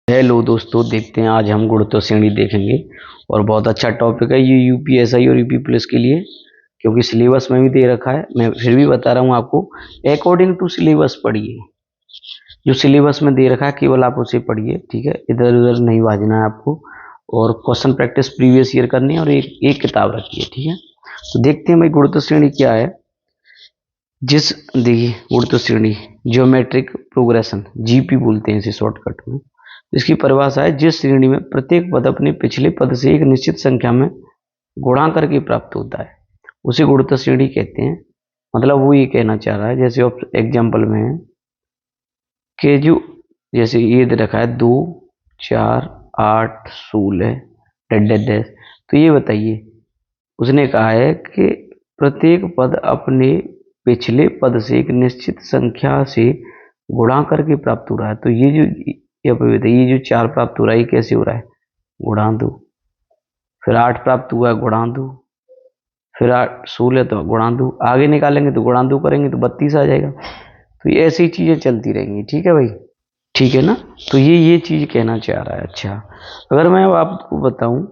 Hello दोस्तों, देखते हैं आज हम गुणोत्तर श्रेणी देखेंगे। और बहुत अच्छा टॉपिक है ये यूपीएसआई और यूपी प्लस के लिए, क्योंकि सिलेबस में भी दे रखा है। मैं फिर भी बता रहा हूँ आपको, अकॉर्डिंग टू सिलेबस पढ़िए। जो सिलेबस में दे रखा है केवल आप उसे पढ़िए, ठीक है। इधर उधर नहीं भाजना है आपको। और क्वेश्चन प्रैक्टिस प्रीवियस ईयर करनी है और एक किताब रखिए, ठीक है। तो देखते हैं भाई गुणोत्तर श्रेणी क्या है। जिस देखिए गुणोत्तर श्रेणी ज्योमेट्रिक प्रोग्रेशन, जीपी बोलते हैं इसे शॉर्टकट में। इसकी परिभाषा है जिस श्रेणी में प्रत्येक पद अपने पिछले पद से एक निश्चित संख्या में गुणा करके प्राप्त होता है उसे गुणोत्तर श्रेणी कहते हैं। मतलब वो ये कहना चाह रहा है, जैसे एग्जाम्पल में है कि जो जैसे ये दे रखा है 2, 4, 8, 16 डैश डैश डैश। तो ये बताइए, उसने कहा है कि प्रत्येक पद अपने पिछले पद से एक निश्चित संख्या से गुणा करके प्राप्त हो रहा है। तो ये जो 4 प्राप्त हो रहा है ये कैसे हो रहा है, गुणा दो। फिर 8 प्राप्त हुआ है, गुणा दो। फिर 16 तो गुणा दो, आगे निकालेंगे तो गुणा दो करेंगे तो 32 आ जाएगा। तो ये ऐसी चीजें चलती रहेंगी, ठीक है भाई, ठीक है ना। तो ये चीज कहना चाह रहा है। अच्छा, अगर मैं अब आपको बताऊं,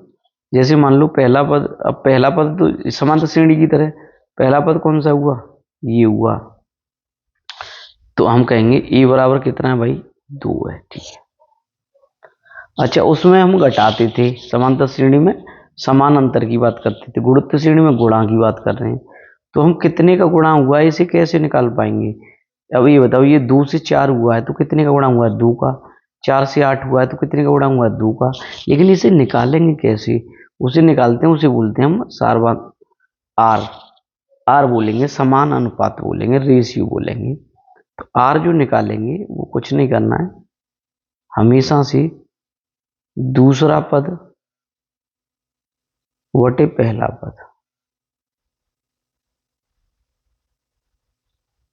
जैसे मान लो पहला पद, अब पहला पद तो समांतर श्रेणी की तरह, पहला पद कौन सा हुआ, ये हुआ। तो हम कहेंगे ए बराबर कितना है भाई, 2 है, ठीक है। अच्छा, उसमें हम घटाते थे, समांतर श्रेणी में समान अंतर की बात करते थे, गुणोत्तर श्रेणी में गुणा की बात कर रहे हैं। तो हम कितने का गुणा हुआ है इसे कैसे निकाल पाएंगे। अब ये बताओ, ये 2 से 4 हुआ है तो कितने का गुणा हुआ है, 2 का। 4 से 8 हुआ है तो कितने का गुणा हुआ है, 2 का। लेकिन इसे निकालेंगे कैसे, उसे निकालते हैं, उसे बोलते हैं हम सार्वधातुक आर। आर बोलेंगे, समान अनुपात बोलेंगे, रेशियो बोलेंगे। तो आर जो निकालेंगे वो कुछ नहीं करना है, हमेशा से दूसरा पद वटे पहला पद।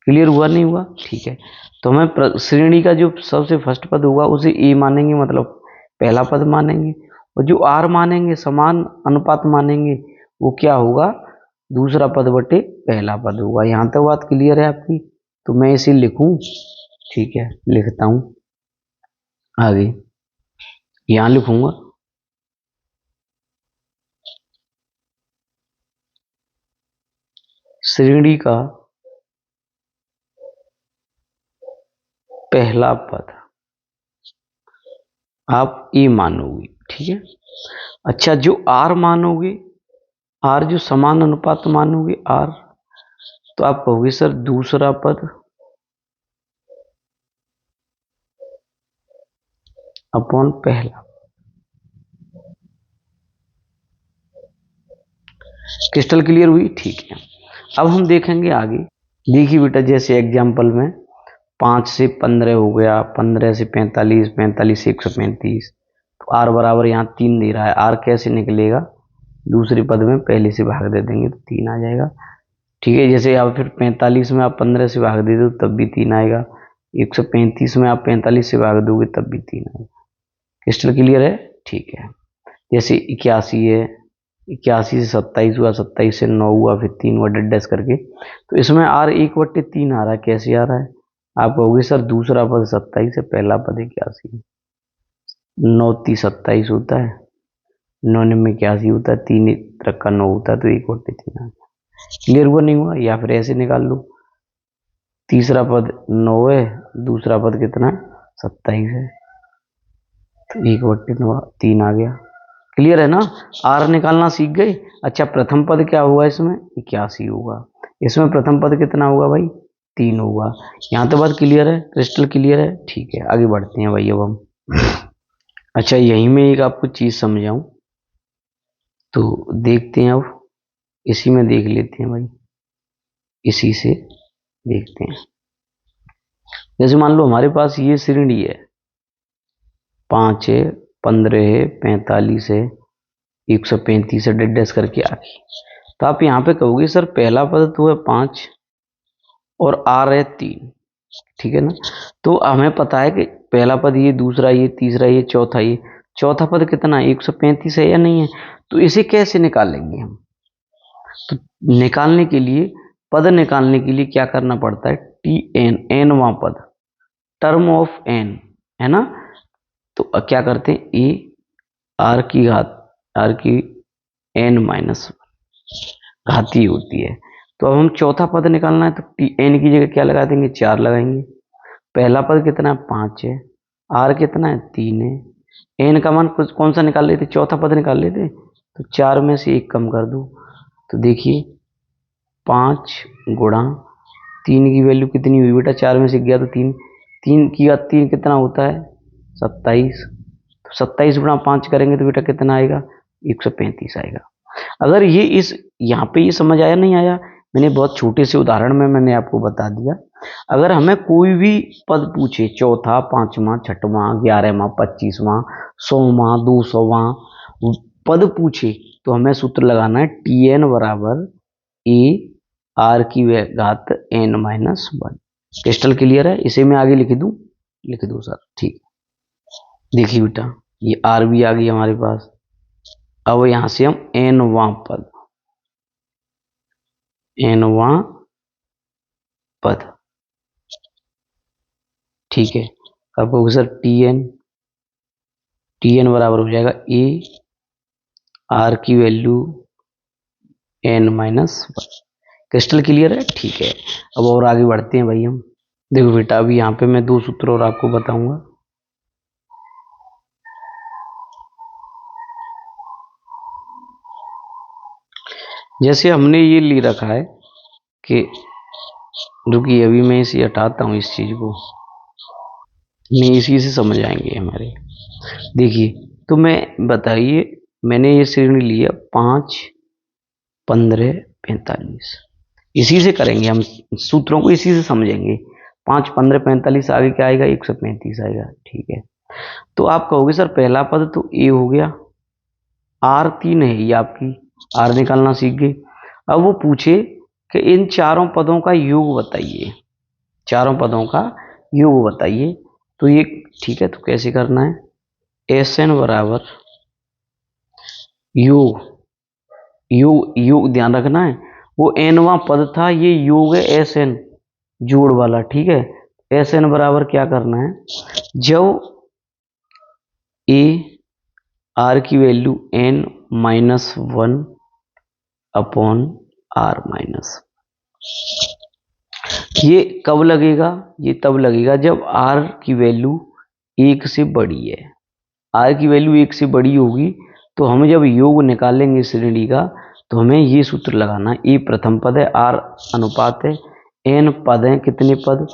क्लियर हुआ नहीं हुआ, ठीक है। तो हमें श्रेणी का जो सबसे फर्स्ट पद होगा उसे ए मानेंगे, मतलब पहला पद मानेंगे। और जो आर मानेंगे, समान अनुपात मानेंगे, वो क्या होगा, दूसरा पद बटे पहला पद होगा। यहां तक बात क्लियर है आपकी। तो मैं इसे लिखूं, ठीक है, लिखता हूं आगे। यहां लिखूंगा श्रेणी का पहला पद आप ए मानोगे, ठीक है। अच्छा, जो आर मानोगे, आर जो समान अनुपात मानोगे आर, तो आप कहोगे सर दूसरा पद अपॉन पहला। क्रिस्टल क्लियर हुई, ठीक है। अब हम देखेंगे आगे। देखिए बेटा, जैसे एग्जाम्पल में 5 से 15 हो गया, 15 से 45, 45 से 135। तो आर बराबर यहाँ 3 दे रहा है, आर कैसे निकलेगा, दूसरे पद में पहले से भाग दे देंगे तो 3 आ जाएगा, ठीक है। जैसे आप फिर 45 में आप 15 से भाग दे दो तब भी 3 आएगा। 135 में आप 45 से भाग दोगे तब भी 3 आएगा। क्रिस्टल क्लियर है, ठीक है। जैसे 81 है, 81 से 27 हुआ, 27 से 9 हुआ, फिर 3 हुआ, डैश करके। तो इसमें आर 1/3 आ रहा है, कैसे आ रहा है, आप कहोगे सर दूसरा पद 27 है, पहला पद 81। 9 30 27 होता है, 9 में 81 होता है, 3 रखा 9 होता है, तो 1/3 आ गया। क्लियर हुआ नहीं हुआ, या फिर ऐसे निकाल लो, तीसरा पद 9 है, दूसरा पद कितना है, 27 है, तो 1/9 3 आ गया। क्लियर है ना, आर निकालना सीख गए। अच्छा, प्रथम पद क्या हुआ इसमें, 81 होगा। इसमें प्रथम पद कितना होगा भाई, 3 होगा। यहाँ तो बात क्लियर है, क्रिस्टल क्लियर है, ठीक है। आगे बढ़ते हैं भाई अब हम। अच्छा, यहीं में एक आपको चीज समझाऊं, तो देखते हैं अब, इसी में देख लेते हैं भाई, इसी से देखते हैं। जैसे मान लो हमारे पास ये श्रेणी है, 5 है, 15 है, 45 है, 135 है, डैश करके आ गई। तो आप यहाँ पे कहोगे सर पहला पद तो है 5 और आर है 3, ठीक है ना। तो हमें पता है कि पहला पद ये, दूसरा ये, तीसरा ये, चौथा ये। चौथा पद कितना है, 135 है या नहीं है। तो इसे कैसे निकालेंगे हम, तो निकालने के लिए, पद निकालने के लिए क्या करना पड़ता है, टी एन, एनवां पद, टर्म ऑफ एन, है ना। तो क्या करते हैं, ए आर की n माइनस घातीय होती है। तो अब हम चौथा पद निकालना है, तो n की जगह क्या लगा देंगे, 4 लगाएंगे। पहला पद कितना है, 5 है। आर कितना है, 3 है। n का मान कौन सा निकाल लेते, चौथा पद निकाल लेते। तो 4 में से 1 कम कर दो, तो देखिए 5 गुणा 3 की वैल्यू कितनी हुई बेटा, 4 में से गया तो 3, 3 की 3 कितना होता है, 27। तो 27 गुणा 5 करेंगे तो बेटा कितना आएगा, 135 आएगा। अगर ये इस यहाँ पे ये समझ आया नहीं आया, मैंने बहुत छोटे से उदाहरण में मैंने आपको बता दिया। अगर हमें कोई भी पद पूछे, चौथा, पांचवा, छठवां, 11वां, 25वां, 100वां, 200वां पद पूछे, तो हमें सूत्र लगाना है Tn बराबर ए आर की घात n माइनस 1। क्रिस्टल क्लियर है, इसे मैं आगे लिख दूं, लिख दो सर, ठीक। देखिए बेटा ये आर भी आ गई हमारे पास। अब यहां से हम nवां पद, ठीक है। अब होगा सर Tn बराबर हो जाएगा ए आर की value n minus 1। Crystal clear है, ठीक है। अब और आगे बढ़ते हैं भाई हम। देखो बेटा अभी यहाँ पे मैं 2 सूत्र और आपको बताऊंगा। जैसे हमने ये ले रखा है कि, रुकिए अभी मैं इसे हटाता हूँ, इस चीज को नहीं, इसी से समझ आएंगे हमारे। देखिए तो मैं बताइए, मैंने ये श्रेणी ली है 5, 15, 45। इसी से करेंगे हम, सूत्रों को इसी से समझेंगे। 5, 15, 45 आगे क्या आएगा, 135 आएगा, ठीक है। तो आप कहोगे सर पहला पद तो ए हो गया, आर 3 है, ये आपकी आर निकालना सीख गए। अब वो पूछे कि इन चारों पदों का योग बताइए, चारों पदों का योग बताइए। तो ये ठीक है, तो कैसे करना है, एस एन बराबर योग, योग ध्यान रखना है, वो एनवां पद था, ये योग है एस एन जोड़ वाला, ठीक है। एस एन बराबर क्या करना है, जब ए आर की value n minus 1 upon r minus, ये कब लगेगा, ये तब लगेगा जब आर की वैल्यू 1 से बड़ी है। आर की वैल्यू 1 से बड़ी होगी तो हम जब योग निकालेंगे श्रेणी का, तो हमें ये सूत्र लगाना, ए प्रथम पद है, आर अनुपात है, एन पद है, कितने पद,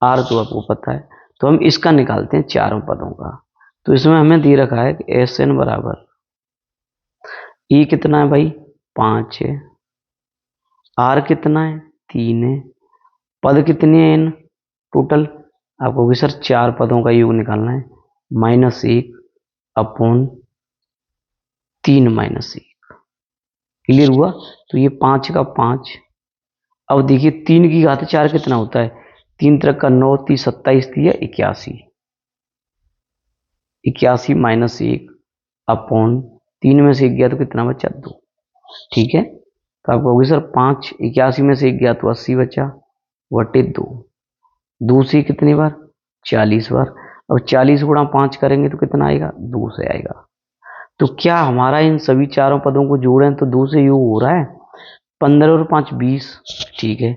आर तो आपको पता है। तो हम इसका निकालते हैं चारों पदों का। तो इसमें हमें दे रखा है कि एस एन बराबर ए कितना है भाई, 5 है, आर कितना है, 3 है, पद कितने हैं एन टोटल, आपको भी सर 4 पदों का योग निकालना है, -1 अपॉन 3 माइनस 1। क्लियर हुआ, तो ये 5 का 5। अब देखिए 3 की घात 4 कितना होता है, 3 त्रिक का 9, 30, 27, 81, 81 माइनस 1 अपॉन 3 में से 1 गया तो कितना बचा, 2, ठीक है। तो आपको होगी सर 5, 81 में से 1 गया तो 80 बचा, बटे 2, 2 से कितनी बार, 40 बार। अब 40 गुणा 5 करेंगे तो कितना आएगा, 2 से आएगा। तो क्या हमारा इन सभी चारों पदों को जोड़ें तो 2 से योग हो रहा है, 15 और 5 20, ठीक है।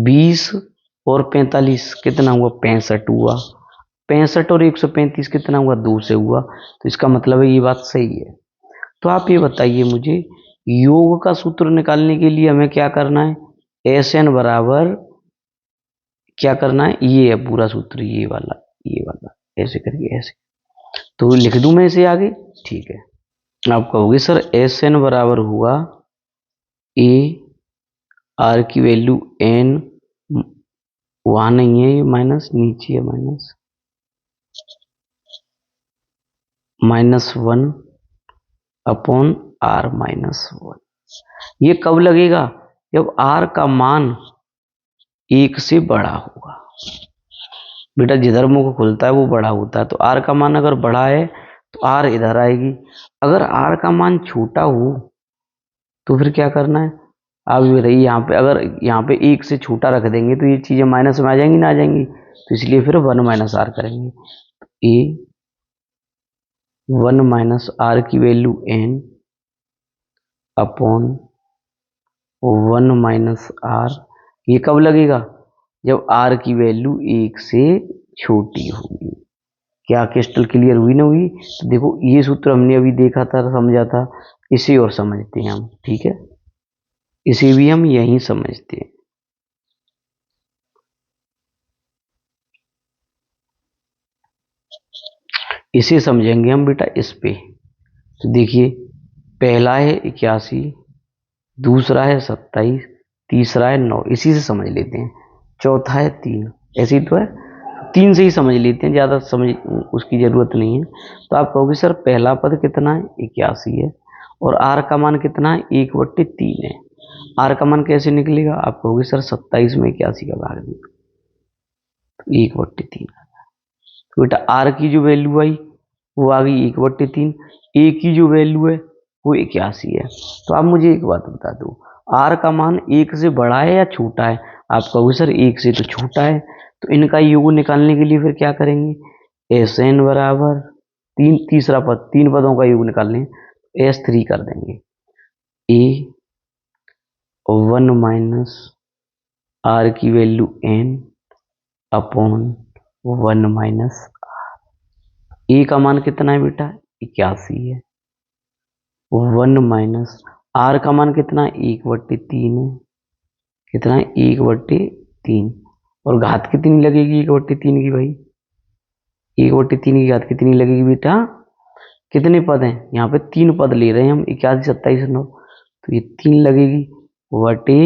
20 और 45 कितना हुआ, 65 हुआ। 65 और 135 कितना हुआ, 2 से हुआ। तो इसका मतलब है ये बात सही है। तो आप ये बताइए मुझे, योग का सूत्र निकालने के लिए हमें क्या करना है, एस एन बराबर क्या करना है, ये है पूरा सूत्र, ये वाला ऐसे करके ऐसे। तो लिख दूं मैं इसे आगे, ठीक है। आप कहोगे सर एस एन बराबर हुआ ए आर की वैल्यू एन, वहां नहीं है ये माइनस, नीचे है -1 अपॉन आर -1। ये कब लगेगा, जब आर का मान 1 से बड़ा होगा। बेटा जिधर मुख खुलता है वो बड़ा होता है, तो आर का मान अगर बड़ा है तो आर इधर आएगी। अगर आर का मान छोटा हो तो फिर क्या करना है, आप ये रही यहाँ पे, अगर यहाँ पे 1 से छोटा रख देंगे तो ये चीजें माइनस में आ जाएंगी ना, आ जाएंगी। तो इसलिए फिर 1 माइनस आर करेंगे, ए 1 माइनस आर की value n upon 1 minus r, ये कब लगेगा? जब आर की वैल्यू 1 से छोटी होगी। क्या क्रिस्टल क्लियर हुई ना हुई? तो देखो ये सूत्र हमने अभी देखा था, समझा था, इसे और समझते हैं हम, ठीक है, इसे भी हम यही समझते हैं। इसे समझेंगे हम बेटा इस पे। तो देखिए पहला है 81, दूसरा है 27, तीसरा है 9, इसी से समझ लेते हैं। चौथा है 3, ऐसे ही तो है, 3 से ही समझ लेते हैं, ज़्यादा समझ उसकी ज़रूरत नहीं है। तो आप कहोगे सर पहला पद कितना है? 81 है, और आर का मान कितना है? 1/3 है। आर का मान कैसे निकलेगा? आप कहोगे सर 27 में 81 का भाग दें तो 1/3। तो बेटा आर की जो वैल्यू आई वो आ गई 1/3, ए की जो वैल्यू है वो 81 है। तो आप मुझे एक बात बता दो, आर का मान 1 से बड़ा है या छोटा है? आप कहोगे सर 1 से तो छोटा है। तो इनका योग निकालने के लिए फिर क्या करेंगे? एस एन बराबर तीन, तीसरा पद, 3 पदों का योग निकालने, S3 कर देंगे। ए 1 माइनस आर की वैल्यू n अपॉन 1 माइनस, ए का मान कितना है बेटा? 81 है। 1 माइनस आर का मान कितना है? 1/3 है। कितना है? 1/3। और घात कितनी लगेगी 1/3 की भाई? 1/3 की घात कितनी लगेगी बेटा? कितने पद हैं यहाँ पे? 3 पद ले रहे हैं हम, 81, 27, 9, तो ये 3 लगेगी बटे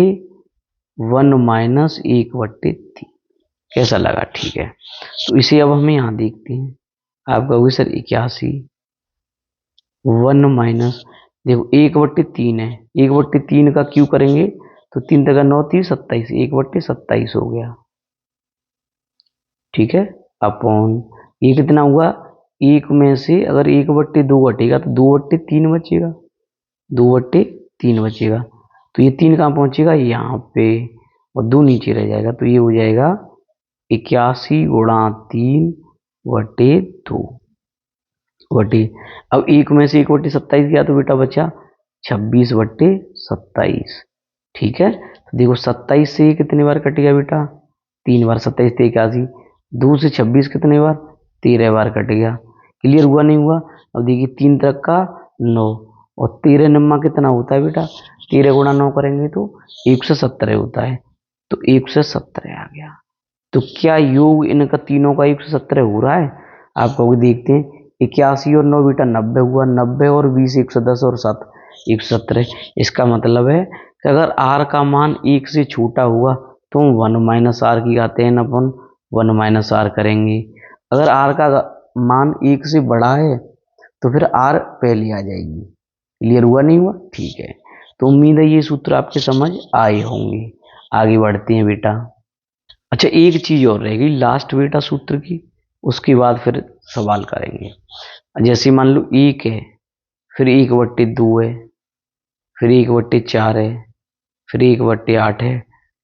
1 माइनस 1/3। कैसा लगा? ठीक है। तो इसे अब हमें यहाँ देखते हैं। आप कहोगे सर 81 1 माइनस, देखो 1/3 है, 1/3 का क्यों करेंगे तो 3 तक 9, 30, 27, 1/27 हो गया, ठीक है, अपॉन ये कितना हुआ? एक में से अगर 1/2 घटेगा तो 2/3 बचेगा, 2/3 बचेगा। तो ये 3 कहाँ पहुंचेगा? यहाँ पे, और 2 नीचे रह जाएगा, तो ये हो जाएगा 81 गुणा 3/2 बटे, अब एक में से 1/27 गया तो बेटा बचा 26/27, ठीक है। तो देखो 27 से कितने बार कट गया बेटा? 3 बार, 27 से 81, 2 से 26 कितने बार? 13 बार कट गया। क्लियर हुआ नहीं हुआ? अब देखिए 3 तक का 9, और 13 नम्मा कितना होता है बेटा? 13 गुणा 9 करेंगे तो 117 होता है, तो 117 आ गया। तो क्या योग इनका तीनों का 117 हो रहा है? आप कहोगे देखते हैं, 81 और 9 बेटा 90 हुआ, 90 और 20 110 और 7 117। इसका मतलब है कि अगर आर का मान 1 से छोटा हुआ तो हम 1 माइनस आर की घात n अपन 1 माइनस आर करेंगे। अगर आर का मान 1 से बड़ा है तो फिर आर पहले आ जाएगी। क्लियर हुआ नहीं हुआ? ठीक है। तो उम्मीद है ये सूत्र आपके समझ आए होंगे। आगे बढ़ते हैं बेटा। अच्छा एक चीज और रहेगी लास्ट बेटा सूत्र की, उसके बाद फिर सवाल करेंगे। जैसे मान लो 1 है, फिर 1/2 है, फिर 1/4 है, फिर 1/8 है,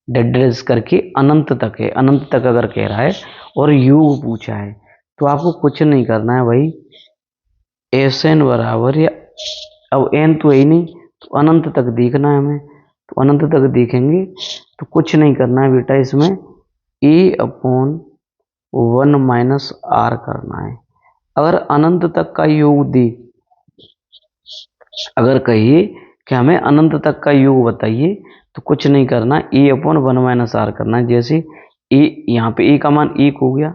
डडेस करके अनंत तक है। अनंत तक अगर कह रहा है और योग पूछा है तो आपको कुछ नहीं करना है भाई, एस एन बराबर, या अब एन तो है ही नहीं तो अनंत तक देखना है हमें, तो अनंत तक देखेंगे तो कुछ नहीं करना है बेटा, इसमें ए अपॉन 1 माइनस आर करना है। अगर अनंत तक का योग दे, अगर कहिए कि हमें अनंत तक का योग बताइए तो कुछ नहीं करना, ए अपॉन 1 माइनस आर करना है। जैसे ए, यहाँ पे ए का मान 1 हो गया,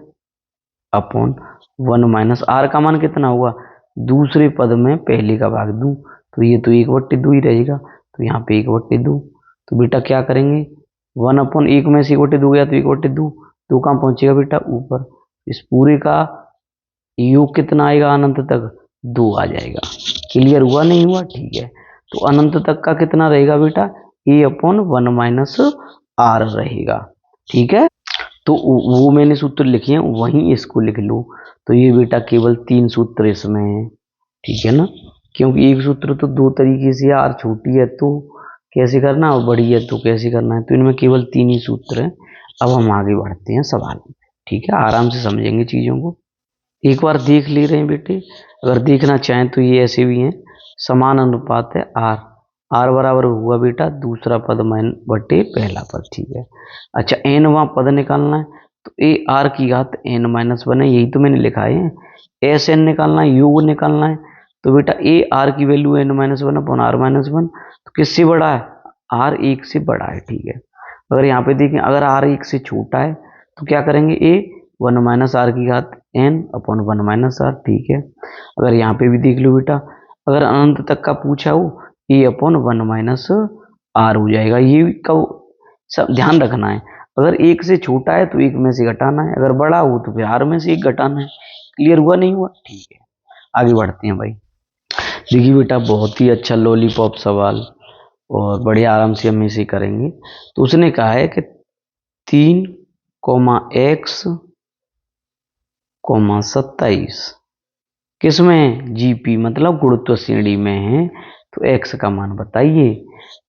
अपॉन 1 माइनस आर का मान कितना हुआ? दूसरे पद में पहले का भाग दूं तो ये तो 1/2 ही रहेगा, तो यहाँ पे 1/2। तो बेटा क्या करेंगे, 1 अपॉन 1 में से 1/2 गया तो 1/2, 2 कहाँ पहुंचेगा बेटा? ऊपर। इस पूरे का योग कितना आएगा अनंत तक? 2 आ जाएगा। क्लियर हुआ नहीं हुआ? ठीक है। तो अनंत तक का कितना रहेगा बेटा? ए अपॉन 1 माइनस आर रहेगा, ठीक है। तो वो मैंने सूत्र लिखे हैं वहीं इसको लिख लो। तो ये बेटा केवल 3 सूत्र इसमें है, ठीक है ना, क्योंकि एक सूत्र तो 2 तरीके से, आर छोटी है तो कैसे करना और बड़ी है तो कैसे करना है, तो इनमें केवल 3 ही सूत्र हैं। अब हम आगे बढ़ते हैं सवाल में, ठीक है, आराम से समझेंगे चीजों को। एक बार देख ले रहे हैं बेटे, अगर देखना चाहें तो ये ऐसे भी हैं, समान अनुपात है आर, आर बराबर हुआ बेटा दूसरा पद माइन बटे पहला पद, ठीक है। अच्छा एन वहां पद निकालना है, तो ए आर की घात एन माइनस वन है, यही तो मैंने लिखा है। एस एन निकालना है, योग निकालना है, तो बेटा ए आर की value n minus one upon r minus one, तो किससे बड़ा है, आर एक से बड़ा है, ठीक है। अगर यहाँ पे देखें अगर आर एक से छोटा है तो क्या करेंगे, ए वन माइनस आर की घात n upon one minus r, ठीक है। अगर यहाँ पे भी देख लो बेटा, अगर अनंत तक का पूछा हो, ए अपॉन वन माइनस आर हो जाएगा, ये कब सब ध्यान रखना है। अगर एक से छोटा है तो एक में से घटाना है, अगर बड़ा हो तो फिर आर में से एक घटाना है। क्लियर हुआ नहीं हुआ, ठीक है। आगे बढ़ते हैं भाई। देखिए बेटा बहुत ही अच्छा लॉलीपॉप सवाल, और बड़े आराम से हम इसे करेंगे। तो उसने कहा है कि 3, x, 27 किसमें, जीपी मतलब गुरुत्व श्रेणी में है, तो एक्स का मान बताइए।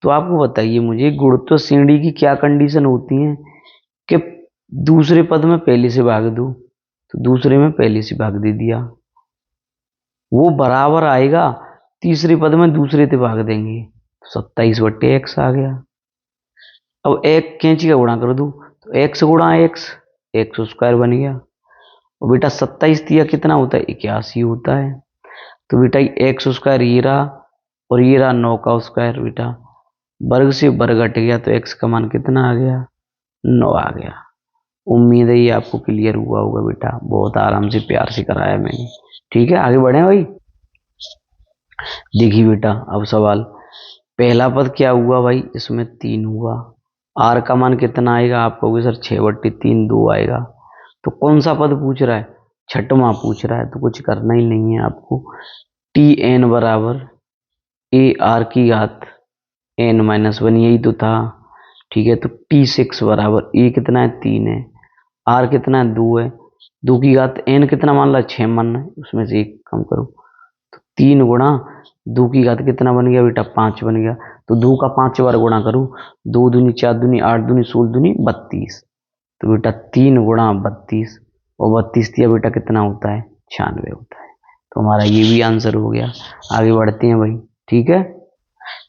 तो आपको बताइए मुझे गुरुत्व श्रेणी की क्या कंडीशन होती है, कि दूसरे पद में पहले से भाग दो, तो दूसरे में पहले से भाग दे दिया, वो बराबर आएगा, तीसरे पद में दूसरे से भाग देंगे, तो 27/x आ गया। अब एक कैंची का गुणा कर दूं, तो एक्स गुणा एक्स, एक्स स्क्वायर बन गया। और बेटा 27 दिया कितना होता है, 81 होता है। तो बेटा एक्स स्क्वायर ये रहा, और ये रहा 9 का स्क्वायर, बेटा वर्ग से वर्ग घट गया, तो एक्स का मान कितना आ गया, 9 आ गया। उम्मीद है ये आपको क्लियर हुआ होगा बेटा, बहुत आराम से प्यार से कराया मैंने, ठीक है। आगे बढ़े भाई। देखिए बेटा अब सवाल, पहला पद क्या हुआ भाई, इसमें 3 हुआ, आर का मान कितना आएगा, आप कहोगे सर 6/3 2 आएगा। तो कौन सा पद पूछ रहा है, छठवां पूछ रहा है, तो कुछ करना ही नहीं है आपको। टी एन बराबर ए आर की घात एन माइनस वन, यही तो था, ठीक है। तो T6 बराबर ए कितना है 3 है, आर कितना है 2 है, 2 की घात एन कितना मान ला 6 मानना है, उसमें से एक कम करो, तो 3 गुणा 2 की घात कितना बन गया बेटा 5 बन गया। तो 2 का 5 बार गुणा करूं, 2 दूनी 4 दूनी 8 दूनी 16 दूनी 32, तो बेटा 3 गुणा 32, और 32 दिया बेटा कितना होता है 96 होता है। तो हमारा ये भी आंसर हो गया। आगे बढ़ते हैं भाई, ठीक है।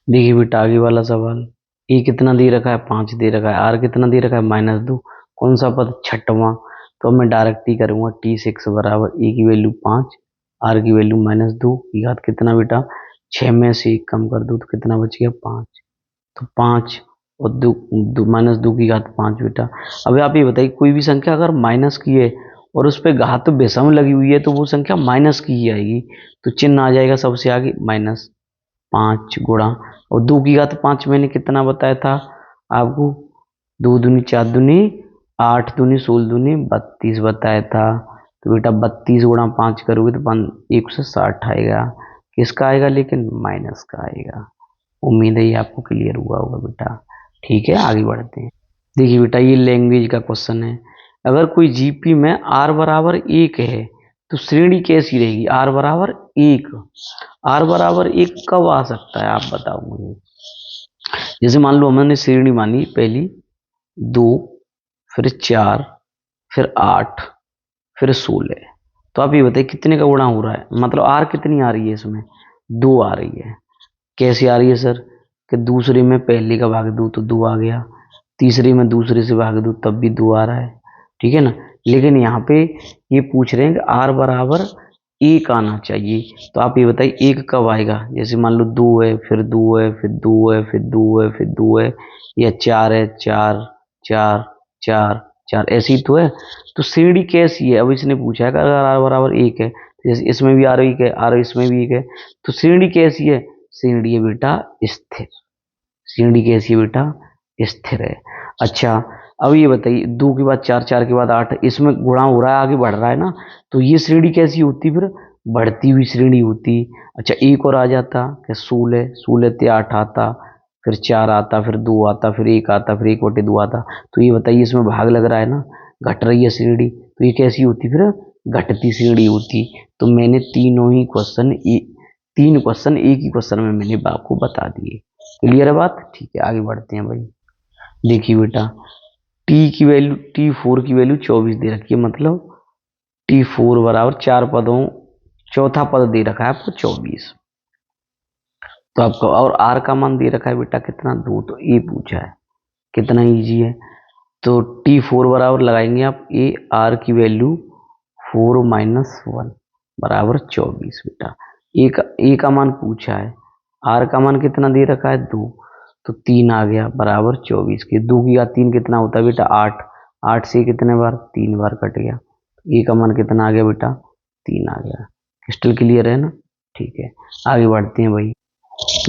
देखिए बेटा आगे वाला सवाल, ए कितना दे रखा है 5 दे रखा है, आर कितना दे रखा है -2, कौन सा पद छठवां, तो मैं डायरेक्ट ही करूंगा, T6 बराबर ए की वैल्यू 5, आर की वैल्यू -2 की घात कितना बेटा 6 में से 1 कम कर दो तो कितना बच गया 5, तो 5 और दो, -2 की घात 5 बेटा। अब आप ये बताइए कोई भी संख्या अगर माइनस की है और उस पर घात विषम लगी हुई है तो वो संख्या माइनस की ही आएगी, तो चिन्ह आ जाएगा सबसे आगे -5 गुणा, और 2 की घात 5 मैंने कितना बताया था आपको, 2 दूनी 4 दूनी 8 दूनी 16 दूनी 32 बताया था। तो बेटा 32 गुणा 5 करोगे तो 160 आएगा, किसका आएगा लेकिन माइनस का आएगा। उम्मीद है ये आपको क्लियर हुआ होगा बेटा, ठीक है। आगे बढ़ते हैं। देखिए बेटा ये लैंग्वेज का क्वेश्चन है, अगर कोई जीपी में आर बराबर 1 है तो श्रेणी कैसी रहेगी, आर बराबर 1, आर बराबर 1 कब आ सकता है आप बताओ मुझे। जैसे मान लो हमने श्रेणी मानी पहली 2, फिर 4, फिर 8, फिर 16, तो आप ये बताइए कितने का गुणा हो रहा है, मतलब आर कितनी आ रही है इसमें 2 आ रही है। कैसे आ रही है सर, कि दूसरे में पहले का भाग दो तो 2 आ गया, तीसरे में दूसरे से भाग दो तब भी 2 आ रहा है, ठीक है ना। लेकिन यहाँ पे ये पूछ रहे हैं कि आर बराबर 1 आना चाहिए, तो आप ये बताइए 1 कब आएगा, जैसे मान लो 2 है फिर 2 है फिर 2 है फिर 2 है फिर 2 है, या 4 है 4 4 4 4 ऐसी तो है। तो श्रेणी कैसी है, अब इसने पूछा है कि अगर आर बराबर 1 है, जैसे इसमें भी आर 1 है, आर इसमें भी 1 है, तो श्रेणी कैसी है, श्रेणी है बेटा स्थिर, श्रेणी कैसी है बेटा स्थिर है। अच्छा अब ये बताइए 2 के बाद 4, 4 के बाद 8, इसमें गुणा हो रहा है आगे बढ़ रहा है ना, तो ये श्रेणी कैसी होती फिर, बढ़ती हुई श्रेणी होती। अच्छा एक और आ जाता कि 16, 16 से 8 आता, फिर 4 आता, फिर 2 आता, फिर 1 आता, फिर 1/2 आता, तो ये बताइए इसमें भाग लग रहा है ना, घट रही है श्रेणी, तो ये कैसी होती फिर, घटती श्रेणी होती। तो मैंने तीनों ही क्वेश्चन 3 क्वेश्चन एक ही क्वेश्चन में मैंने आपको बता दिए। क्लियर है बात, ठीक है। आगे बढ़ते हैं भाई। देखिए बेटा T4 की वैल्यू 24 दे रखी है, मतलब T4 बराबर 4 पदों, चौथा पद दे रखा है आपको 24। तो आपको और R का मान दे रखा है बेटा कितना 2, तो A पूछा है। कितना इजी है। तो T4 बराबर लगाएंगे आप A, R की वैल्यू 4 माइनस 1 बराबर 24 बेटा। ए का मान पूछा है, R का मान कितना दे रखा है 2, तो 3 आ गया बराबर 24 के। 2 की घात 3 कितना होता है बेटा 8, 8 से कितने बार 3 बार कट गया। ए का मान कितना आ गया बेटा 3 आ गया। क्रिस्टल क्लियर है ना। ठीक है, आगे बढ़ते हैं भाई।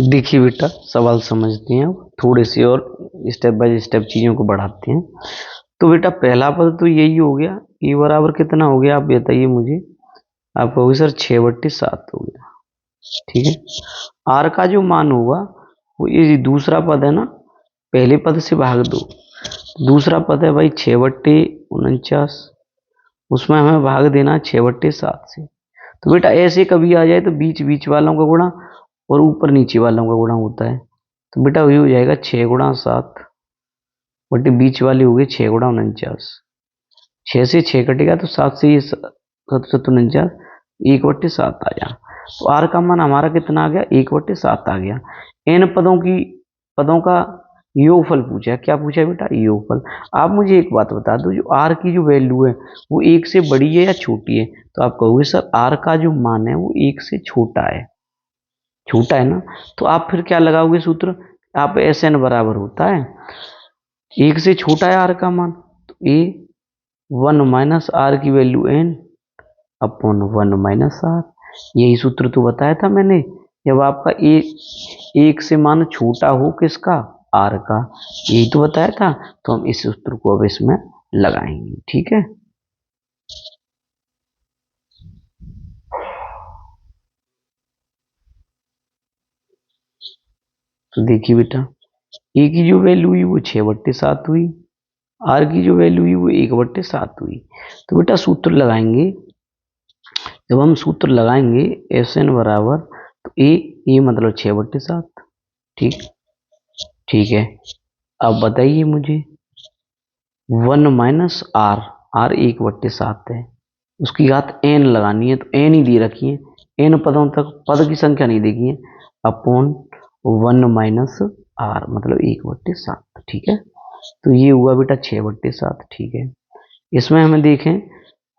देखिए बेटा सवाल समझते हैं, अब थोड़े से और स्टेप बाय स्टेप चीजों को बढ़ाते हैं। तो बेटा पहला पद तो यही हो गया, ए बराबर कितना हो गया आप बताइए मुझे। आप कहोगे सर 6/7 हो गया। ठीक है, आर का जो मान होगा वो ये दूसरा पद है ना, पहले पद से भाग दो। दूसरा पद है भाई 6/49, उसमें हमें भाग देना 6/7 से। तो बेटा ऐसे कभी आ जाए तो बीच बीच वालों का गुणा और ऊपर नीचे वालों का गुणा होता है। तो बेटा वही हो जाएगा 6×7 बटे बीच वाले हो गए 6×49। 6 से 6 कटेगा तो 7 से ये 7×7 1/7 आया। तो आर का मान हमारा कितना आ गया 1/7 आ गया। एन पदों का योगफल पूछा है। क्या पूछा है बेटा योगफल। आप मुझे एक बात बता दो, जो आर की जो वैल्यू है वो 1 से बड़ी है या छोटी है। तो आप कहोगे सर आर का जो मान है वो 1 से छोटा है, छोटा है ना। तो आप फिर क्या लगाओगे सूत्र, आप एस एन बराबर होता है 1 से छोटा है आर का मान, तो ए 1 माइनस आर की value n upon 1 minus r. यही सूत्र तो बताया था मैंने, जब आपका ए 1 से मान छोटा हो किसका आर का, यही तो बताया था। तो हम इस सूत्र को अब इसमें लगाएंगे। ठीक है, तो देखिए बेटा ए की जो वैल्यू हुई वो 6/7 हुई, आर की जो वैल्यू हुई वो 1/7 हुई। तो बेटा सूत्र लगाएंगे, जब हम सूत्र लगाएंगे एस एन बराबर, तो ए मतलब 6/7। ठीक, ठीक है। अब बताइए मुझे 1 माइनस आर, आर 1/7 है, उसकी घात एन लगानी है। तो एन ही दे रखी है, एन पदों तक पद की संख्या नहीं देखी है, अपॉन 1 माइनस आर मतलब 1/7। ठीक है, तो ये हुआ बेटा 6/7। ठीक है, इसमें हमें देखें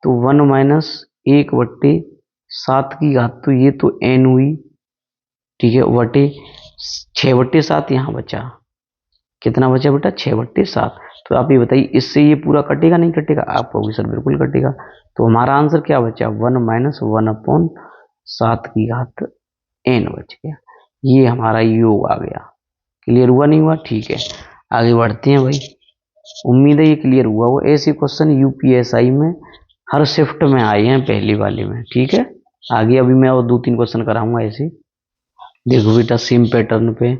तो 1 माइनस 1/7 की घात, तो ये तो एन हुई। ठीक है, बटे 6/7 यहाँ बचा, कितना बचा बेटा 6/7। तो आप ये बताइए इससे ये पूरा कटेगा नहीं कटेगा, आप कहोगे सर बिल्कुल कटेगा। तो हमारा आंसर क्या बचा 1 माइनस 1/7 की घात एन बच गया। ये हमारा योग आ गया। क्लियर हुआ नहीं हुआ। ठीक है, आगे बढ़ते हैं भाई। उम्मीद है ये क्लियर हुआ हो। ऐसे क्वेश्चन यूपीएसआई में हर शिफ्ट में आए हैं पहली वाले में। ठीक है, आगे अभी मैं और 2-3 क्वेश्चन कराऊंगा ऐसे। देखो बेटा सेम पैटर्न पे,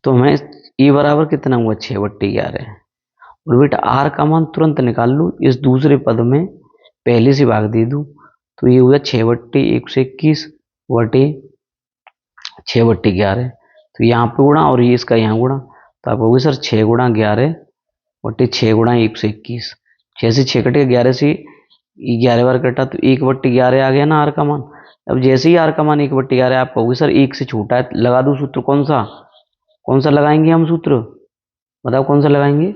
तो हमें ए बराबर कितना हुआ 6/11, और बेटा आर का मान तुरंत निकाल लो, इस दूसरे पद में पहले से भाग दे दो। तो ये हुआ 6/121 बटे 6/11। तो यहाँ पे गुणा और ये इसका यहाँ गुणा, तो आप कहोगे सर 6×11 बटे 6×121। 6 से 6 कटेगा, 11 से 11 बार कटा, तो 1/11 आ गया ना आर का मान। अब जैसे ही आर का मान 1/11 आप कहोगे सर 1 से छोटा है, लगा दो सूत्र। कौन सा लगाएंगे हम सूत्र, बताओ कौन सा लगाएंगे।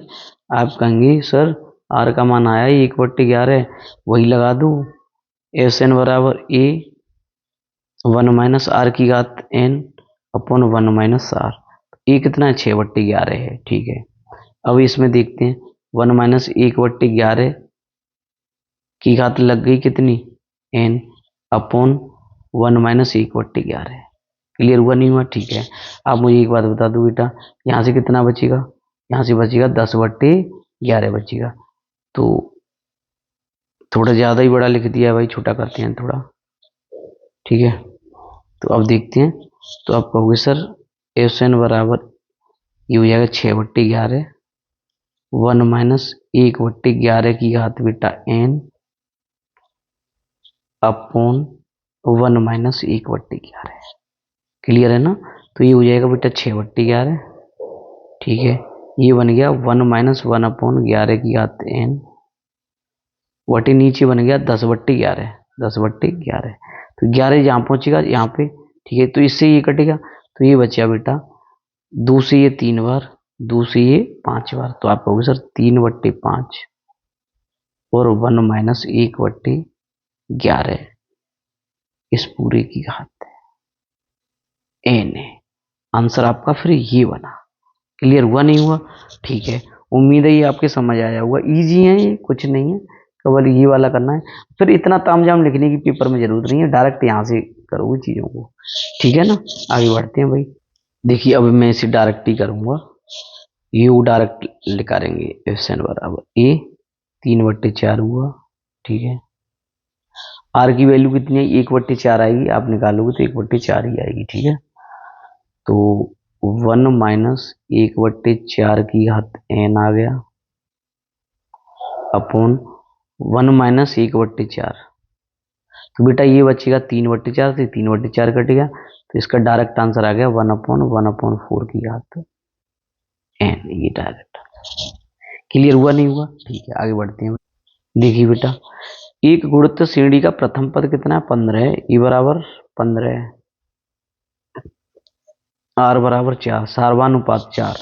आप कहेंगे सर आर का मान आया 1/11, वही लगा दो। एस एन बराबर ए 1 माइनस आर की घात एन अपॉन 1 माइनस आर। ए कितना है 6/11 है। ठीक है, अब इसमें देखते हैं 1 माइनस 1/11 की घात लग गई कितनी एन अपॉन 1 माइनस 1/11। क्लियर हुआ नहीं हुआ। ठीक है, आप मुझे एक बात बता दो बेटा, यहाँ से कितना बचेगा, यहाँ से बचेगा 10/11 बचेगा। तो थोड़ा ज़्यादा ही बड़ा लिख दिया है भाई, छोटा करते हैं थोड़ा। ठीक है, तो अब देखते हैं। तो आप कहोगे सर एस एन बराबर ये हो जाएगा 6/11, 1 माइनस 1/11 की घात बेटा एन अपॉन 1 माइनस 1/11। क्लियर है ना। तो ये हो जाएगा बेटा 6/11। ठीक है, ये बन गया 1 माइनस 1/11 की घात एन बटे नीचे बन गया 10/11, 10/11। तो 11 यहाँ पहुंचेगा यहाँ पे, ठीक है। तो इससे ये कटेगा, तो ये बचा बेटा 2 से ये 3 बार, 2 से ये 5 बार। तो आप कहोगे सर 3/5 और 1 माइनस 1/11 इस पूरे की घात n है। आंसर आपका फिर ये बना। क्लियर हुआ नहीं हुआ? ठीक है, उम्मीद है ये आपके समझ आया होगा। इजी है ये, कुछ नहीं है, केवल ये वाला करना है। फिर इतना तामझाम लिखने की पेपर में जरूरत नहीं है, डायरेक्ट यहाँ से करोगे चीजों को, ठीक है ना। आगे बढ़ते हैं भाई। देखिए अब मैं इसे डायरेक्ट ही करूंगा, यू डायरेक्ट निकालेंगे। एफएन बराबर ए 3/4 हुआ, ठीक है। आर की वैल्यू कितनी है? 1/4 आएगी, आप निकालोगे तो 1/4 ही आएगी, ठीक है। तो 1 माइनस 1/4 की घात n आ गया अपॉन 1 माइनस 1/4। तो बेटा ये बचेगा 3/4 से, 3/4 कट गया, तो इसका डायरेक्ट आंसर आ गया 1/1/4 की घात n। ये डायरेक्ट क्लियर हुआ नहीं हुआ? ठीक है, आगे बढ़ते हैं। देखिए बेटा, एक गुणित श्रेणी का प्रथम पद कितना है? 15 है। ई बराबर 15 है, आर बराबर 4, सार्वानुपात 4।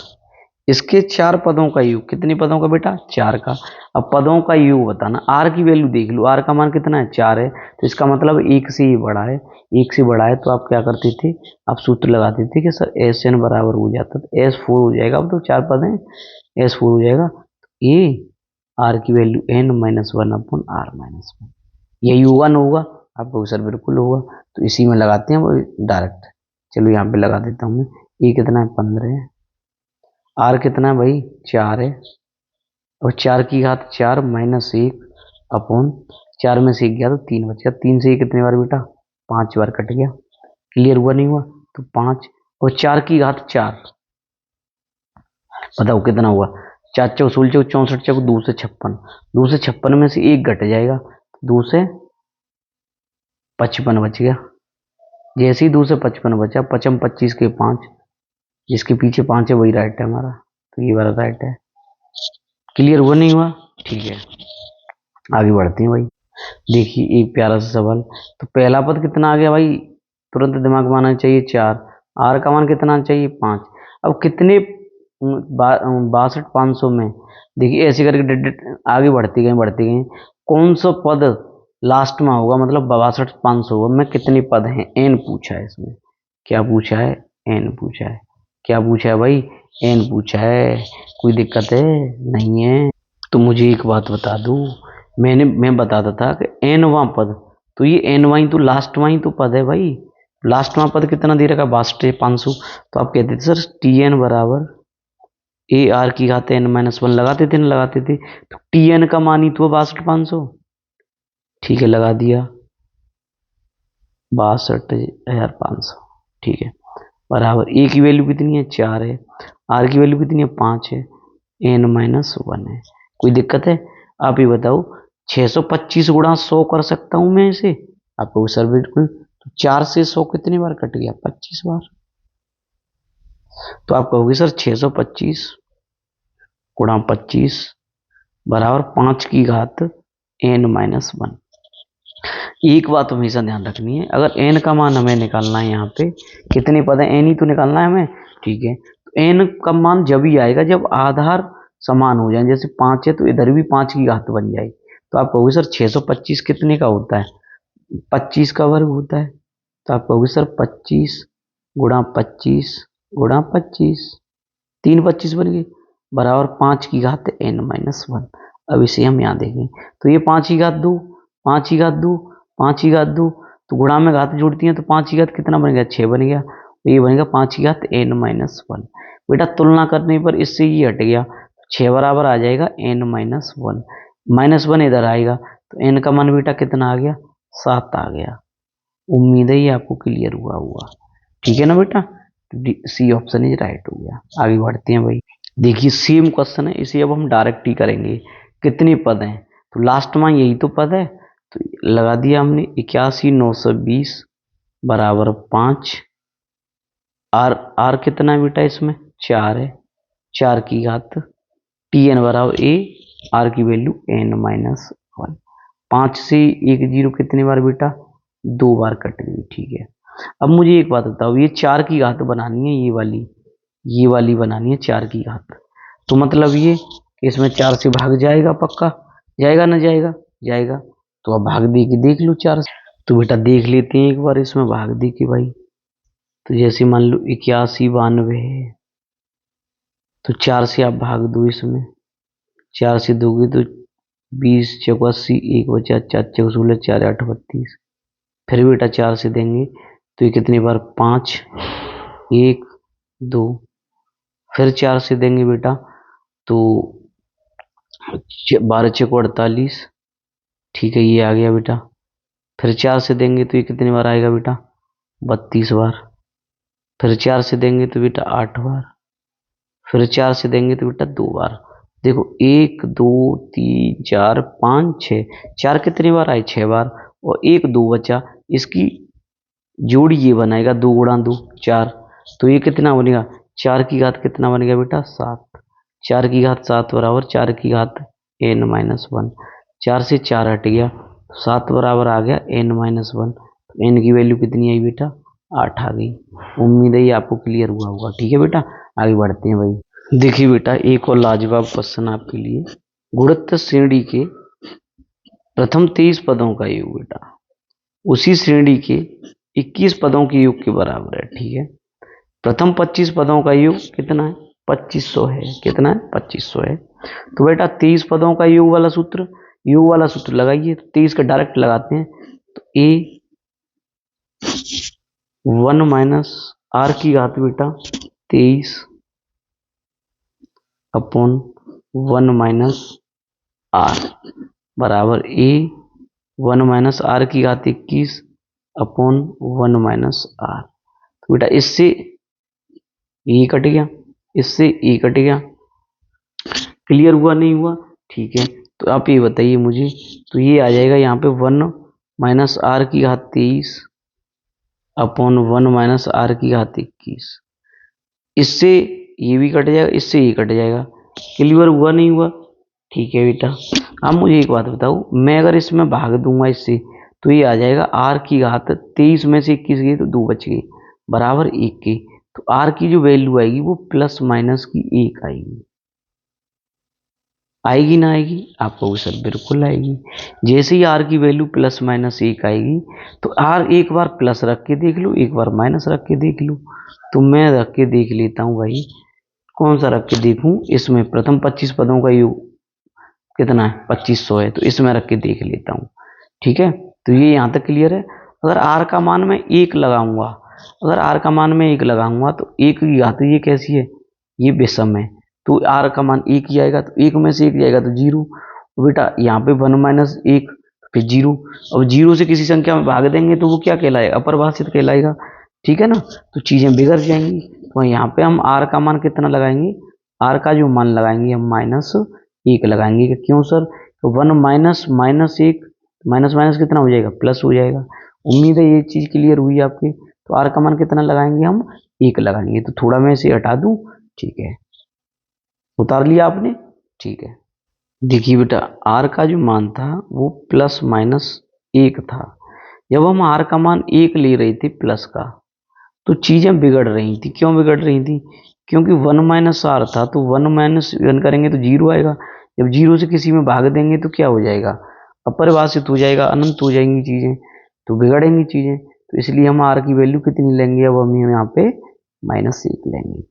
इसके 4 पदों का योग, कितने पदों का बेटा? 4 का। अब पदों का योग बताना। आर की वैल्यू देख लो, आर का मान कितना है? 4 है। तो इसका मतलब 1 से ही बड़ा है, 1 से बड़ा है। तो आप क्या करते थे? आप सूत्र लगाते थे कि सर एस एन बराबर हो जाता, तो S4 हो जाएगा। अब तो 4 पद हैं, S4 हो जाएगा। ये आर की वैल्यू n-1/r-1, यही होगा ना? होगा आपको सर? बिल्कुल होगा। तो इसी में लगाते हैं वो डायरेक्ट। चलो यहाँ पे लगा देता हूँ मैं। ये कितना है? 15 है। आर कितना है भाई? 4 है। और 4 की घात 4 माइनस 1 अपॉन 4 में से 1 गया तो 3 बच गया। 3 से ये कितने बार बेटा? 5 बार कट गया। क्लियर हुआ नहीं हुआ? तो 5 और 4 की घात 4, बताओ कितना हुआ? 4 चौक 16 चौक 64 चौक 2 से 56, 2 से 56 में से 1 घट जाएगा, 2 से 55 बच गया। जैसे ही 2 से 55 बचा, 55 25 के 5, जिसके पीछे 5 है वही राइट है हमारा। तो ये वाला राइट है। क्लियर हुआ नहीं हुआ? ठीक है, आगे बढ़ते हैं भाई। देखिए एक प्यारा सा सवाल। तो पहला पद कितना आ गया भाई? तुरंत दिमाग में आना चाहिए 4। आर का मान कितना आना चाहिए? 5। अब कितने 62,500 में, देखिए ऐसे करके आगे बढ़ती गई, कौन सा पद लास्ट में होगा? मतलब 62,500 होगा। मैं कितने पद हैं? एन पूछा है इसमें। क्या पूछा है? एन पूछा है। क्या पूछा है भाई? एन पूछा है। कोई दिक्कत है? नहीं है। तो मुझे एक बात बता दो, मैं बताता था कि एनवां पद, तो ये एनवां तो लास्टवां तो पद है भाई। लास्टवां पद कितना दे रखा? 62,500। तो आप कहते थे सर टी एन बराबर ए आर की घात n-1 लगाते थे ना? लगाते थे। तो टी एन का मान ही तो 62,500। ठीक है, लगा दिया 62,500, ठीक है। बराबर ए की वैल्यू कितनी है? 4 है। आर की वैल्यू कितनी है? 5 है। n-1 है। कोई दिक्कत है? आप ये बताओ, 625 गुणा 100 कर सकता हूं मैं इसे? आपको सर बिल्कुल। तो 4 से 100 कितनी बार कट गया? 25 बार। तो आप कहोगे सर 625 गुणा 25 बराबर 5 की घात n-1। एक बात हमेशा ध्यान रखनी है, अगर n का मान हमें निकालना है, यहाँ पे कितने पद है? n ही तो निकालना है हमें, ठीक है। तो n का मान जब ही आएगा जब आधार समान हो जाए। जैसे 5 है तो इधर भी 5 की घात बन जाए। तो आप कहोगे सर 625 कितने का होता है? 25 का वर्ग होता है। तो आप कहोगे सर 25 गुणा 25 गुणा 25, 3 25 बन गए, बराबर 5 की घात n-1। अब इसे हम यहाँ देखें तो ये 5 की घात 2, 5 की घात 2, 5 की घात 2, तो गुणा में घात जुड़ती है तो 5 की घात कितना बन गया? 6 बन गया। तो ये बनेगा 5 की घात n-1। बेटा तुलना करने पर इससे ये हट गया, 6 बराबर आ जाएगा n-1, -1 इधर आएगा तो n का मान बेटा कितना आ गया? 7 आ गया। उम्मीद है ये आपको क्लियर हुआ होगा, ठीक है ना बेटा। सी ऑप्शन इज राइट हो गया। आगे बढ़ते हैं भाई। देखिए सेम क्वेश्चन है, इसे अब हम डायरेक्ट ही करेंगे। कितने पद हैं? तो लास्ट में यही तो पद है, तो लगा दिया हमने 81,920 बराबर 5। आर आर कितना है बेटा? इसमें 4 है। 4 की घात टी एन बराबर ए, आर की वैल्यू n-1। 5 से एक जीरो कितनी बार बेटा, 2 बार कट गई। ठीक है, अब मुझे एक बात बताओ, ये 4 की घात बनानी है, ये वाली बनानी है 4 की घात, तो मतलब ये इसमें 4 से भाग जाएगा, पक्का जाएगा ना, जाएगा जाएगा। तो अब भाग दे के देख लो 4 से, तो बेटा देख लेते हैं एक बार इसमें भाग दे के भाई। तो जैसे मान लो 81 92 है, तो 4 से आप भाग दो इसमें, 4 से दोगे तो 20 चौक 80, एक बचा 4 चौक 16, 4 8 32। फिर बेटा 4 से देंगे तो ये कितनी बार, 5 1 2। फिर 4 से देंगे बेटा तो 12 चौक 48। ठीक है, ये आ गया बेटा। फिर 4 से देंगे तो ये कितनी बार आएगा बेटा, 32 बार। फिर 4 से देंगे तो बेटा 8 बार। फिर 4 से देंगे तो बेटा 2 बार। देखो 1 2 3 4 5 6, 4 कितनी बार आए, 6 बार, और 1 2 बचा, इसकी जोड़ी ये बनाएगा 2 गुणा 2 4। तो ये कितना बनेगा, 4 की घात कितना बन गया बेटा, 7। 4 की घात 7 बराबर 4 की घात n-1। 4 से 4 हट गया, 7 बराबर आ गया n-1। तो n की वैल्यू कितनी आई बेटा, 8 आ गई। उम्मीद है ये आपको क्लियर हुआ होगा। ठीक है बेटा, आगे बढ़ते हैं भाई। देखिए बेटा, एक और लाजवाब क्वेश्चन आपके लिए। गुणित श्रेणी के प्रथम 23 पदों का योग बेटा उसी श्रेणी के 21 पदों के योग के बराबर है। ठीक है, प्रथम 25 पदों का योग कितना है, 2500 है। कितना है, 2500 है। तो बेटा 23 पदों का योग वाला सूत्र लगाइए। तो 23 का डायरेक्ट लगाते हैं, तो a 1 माइनस आर की घात बेटा 23 अपॉन 1 माइनस आर बराबर a 1 माइनस आर की घात 21 अपॉन 1 माइनस आर। तो बेटा इससे ये कट गया, इससे ये कट गया। क्लियर हुआ नहीं हुआ, ठीक है। तो आप ये बताइए मुझे, तो ये आ जाएगा यहाँ पे 1 माइनस आर की घात 23 अपॉन 1 माइनस आर की घात 21। इससे ये भी कट जाएगा, इससे ये कट जाएगा। क्लियर हुआ नहीं हुआ, ठीक है बेटा। अब मुझे एक बात बताओ, मैं अगर इसमें भाग दूंगा इससे, तो ये आ जाएगा आर की घात 23 में से 21 गई तो 2 बच गई बराबर 1 के। तो आर की जो वैल्यू आएगी वो प्लस माइनस की 1 आएगी। आएगी ना आएगी, आप कहोगे सर बिल्कुल आएगी। जैसे ही आर की वैल्यू प्लस माइनस 1 आएगी, तो आर एक बार प्लस रख के देख लो, एक बार माइनस रख के देख लो। तो मैं रख के देख लेता हूँ भाई, कौन सा रख के देखूं। इसमें प्रथम 25 पदों का योग कितना है, 2500 है। तो इसमें रख के देख लेता हूँ। ठीक है, तो ये यहाँ तक क्लियर है। अगर आर का मान मैं 1 लगाऊंगा, अगर आर का मान मैं 1 लगाऊंगा, तो 1 की घात ये कैसी है, ये विषम है। तो आर का मान 1 ही आएगा, तो 1 में से 1 जाएगा तो 0। बेटा यहाँ पे 1 माइनस 1 फिर 0। अब 0 से किसी संख्या में भाग देंगे तो वो क्या कहलाएगा, अपरिभाषित कहलाएगा। ठीक है ना, तो चीजें बिगड़ जाएंगी। तो यहाँ पे हम आर का मान कितना लगाएंगे, आर का जो मान लगाएंगे हम -1 लगाएंगे। क्यों सर, तो 1 माइनस माइनस 1, माइनस माइनस कितना हो जाएगा, प्लस हो जाएगा। उम्मीद है ये चीज क्लियर हुई आपके। तो आर का मान कितना लगाएंगे हम, 1 लगाएंगे। तो थोड़ा मैं इसे हटा दूं, ठीक है, उतार लिया आपने, ठीक है। देखिए बेटा, आर का जो मान था वो प्लस माइनस 1 था। जब हम आर का मान 1 ले रहे थे प्लस का, तो चीजें बिगड़ रही थी। क्यों बिगड़ रही थी, क्योंकि 1 माइनस आर था, तो 1 माइनस 1 करेंगे तो 0 आएगा। जब 0 से किसी में भाग देंगे तो क्या हो जाएगा, अपरिभाषित हो जाएगा, अनंत हो जाएंगी चीजें, तो बिगड़ेंगी चीजें। तो इसलिए हम आर की वैल्यू कितनी लेंगे, अब हम यहाँ पे -1 लेंगे।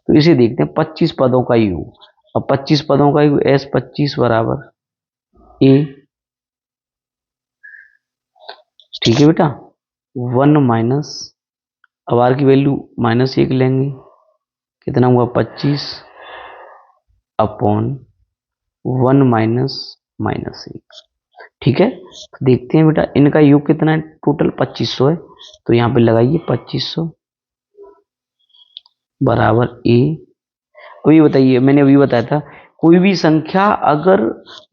तो इसे देखते हैं 25 पदों का योग। अब 25 पदों का योग S 25 बराबर A। ठीक है बेटा, 1 माइनस, अब आर की वैल्यू -1 लेंगे, कितना हुआ 25 अपॉन 1 माइनस -1। ठीक है, तो देखते हैं बेटा इनका योग कितना है, टोटल 2500 है। तो यहाँ पे लगाइए 2500 बराबर A। अभी बताइए, मैंने अभी बताया था कोई भी संख्या अगर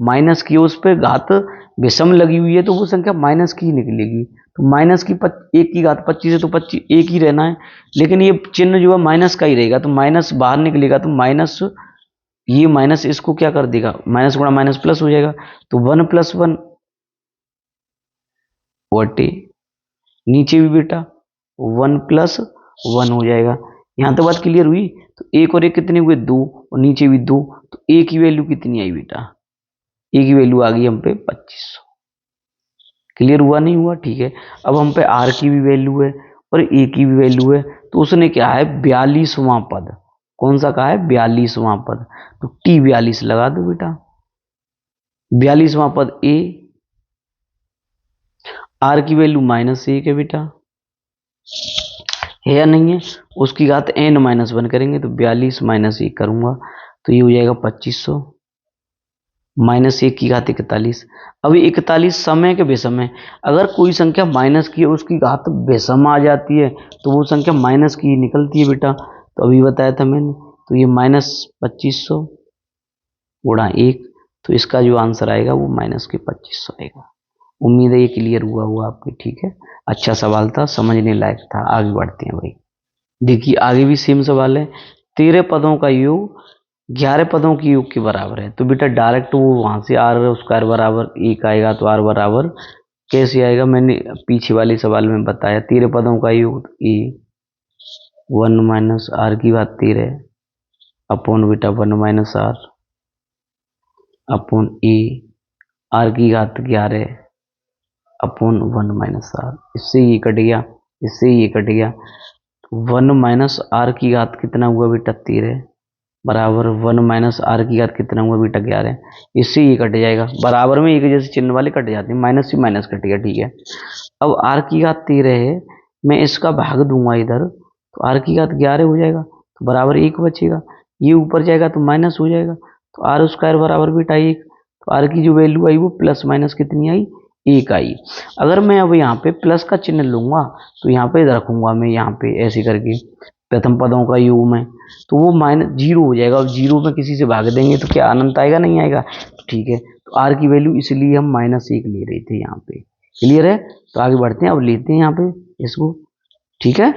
माइनस की उस पर घात विषम लगी हुई है तो वो संख्या माइनस की ही निकलेगी। तो माइनस की 1 की घात 25 है तो 25 1 ही रहना है, लेकिन ये चिन्ह जो है माइनस का ही रहेगा। तो माइनस बाहर निकलेगा, तो माइनस, ये माइनस इसको क्या कर देगा, माइनस गुणा माइनस प्लस हो जाएगा। तो 1 + 1 बटे नीचे भी बेटा 1 प्लस 1 हो जाएगा। यहाँ तो बात क्लियर हुई। तो एक और एक कितने हुए 2 और नीचे भी 2, तो ए की वैल्यू कितनी आई बेटा, ए की वैल्यू आ गई हम पे 2500। क्लियर हुआ नहीं हुआ? ठीक है। अब हम पे आर की भी वैल्यू है और ए की भी वैल्यू है, तो उसने क्या है 42वां पद, कौन सा कहा है 42वां पद, तो टी 42 लगा दो बेटा। 42वां पद ए, आर की वैल्यू -1 है बेटा, है या नहीं है? उसकी घात n-1 करेंगे तो 42 -1 करूंगा तो ये हो जाएगा 2500 -1 की घात 41। अब 41 समय के विषम है, अगर कोई संख्या माइनस की है उसकी घात विषम आ जाती है तो वो संख्या माइनस की निकलती है बेटा। तो अभी बताया था मैंने, तो ये -2500 गुणा 1, तो इसका जो आंसर आएगा वो -2500 आएगा। उम्मीद है ये क्लियर हुआ आपकी। ठीक है, अच्छा सवाल था, समझने लायक था। आगे बढ़ते हैं भाई। देखिए आगे भी सेम सवाल है। 13 पदों का योग 11 पदों के योग के बराबर है, तो बेटा डायरेक्ट वो वहां से आर स्क्वायर बराबर 1 आएगा, तो आर बराबर कैसे आएगा, मैंने पीछे वाले सवाल में बताया। 13 पदों का योग ए 1 माइनस आर की बात 13 अपॉन बेटा 1 minus r upon a r की घात 11 अपॉन 1 माइनस आर। इससे ये कट गया, इससे ये कट गया। 1 माइनस आर की घात कितना हुआ बेटा 13 बराबर 1 माइनस आर की घात कितना हुआ बेटा 11। इससे ये कट जाएगा, बराबर में एक जैसे चिन्ह वाले कट जाते हैं, माइनस से माइनस कट गया। ठीक है, अब आर की घात 13 है, मैं इसका भाग दूंगा इधर, तो आर की घात 11 हो जाएगा, तो बराबर 1 बचेगा। ये ऊपर जाएगा तो माइनस हो जाएगा, तो आर स्क्वायर बराबर बेटा 1। तो आर की जो वैल्यू आई वो प्लस माइनस कितनी आई, 1 आई। अगर मैं अब यहाँ पे प्लस का चिन्ह लूंगा तो यहाँ पे रखूंगा मैं, यहाँ पे ऐसे करके प्रथम पदों का योग में, तो वो -0 हो जाएगा। और 0 में किसी से भाग देंगे तो क्या अनंत आएगा, नहीं आएगा? ठीक है, तो आर की वैल्यू इसलिए हम -1 ले रहे थे यहाँ पे। क्लियर है? तो आगे बढ़ते हैं, अब लेते हैं यहाँ पे इसको। ठीक है,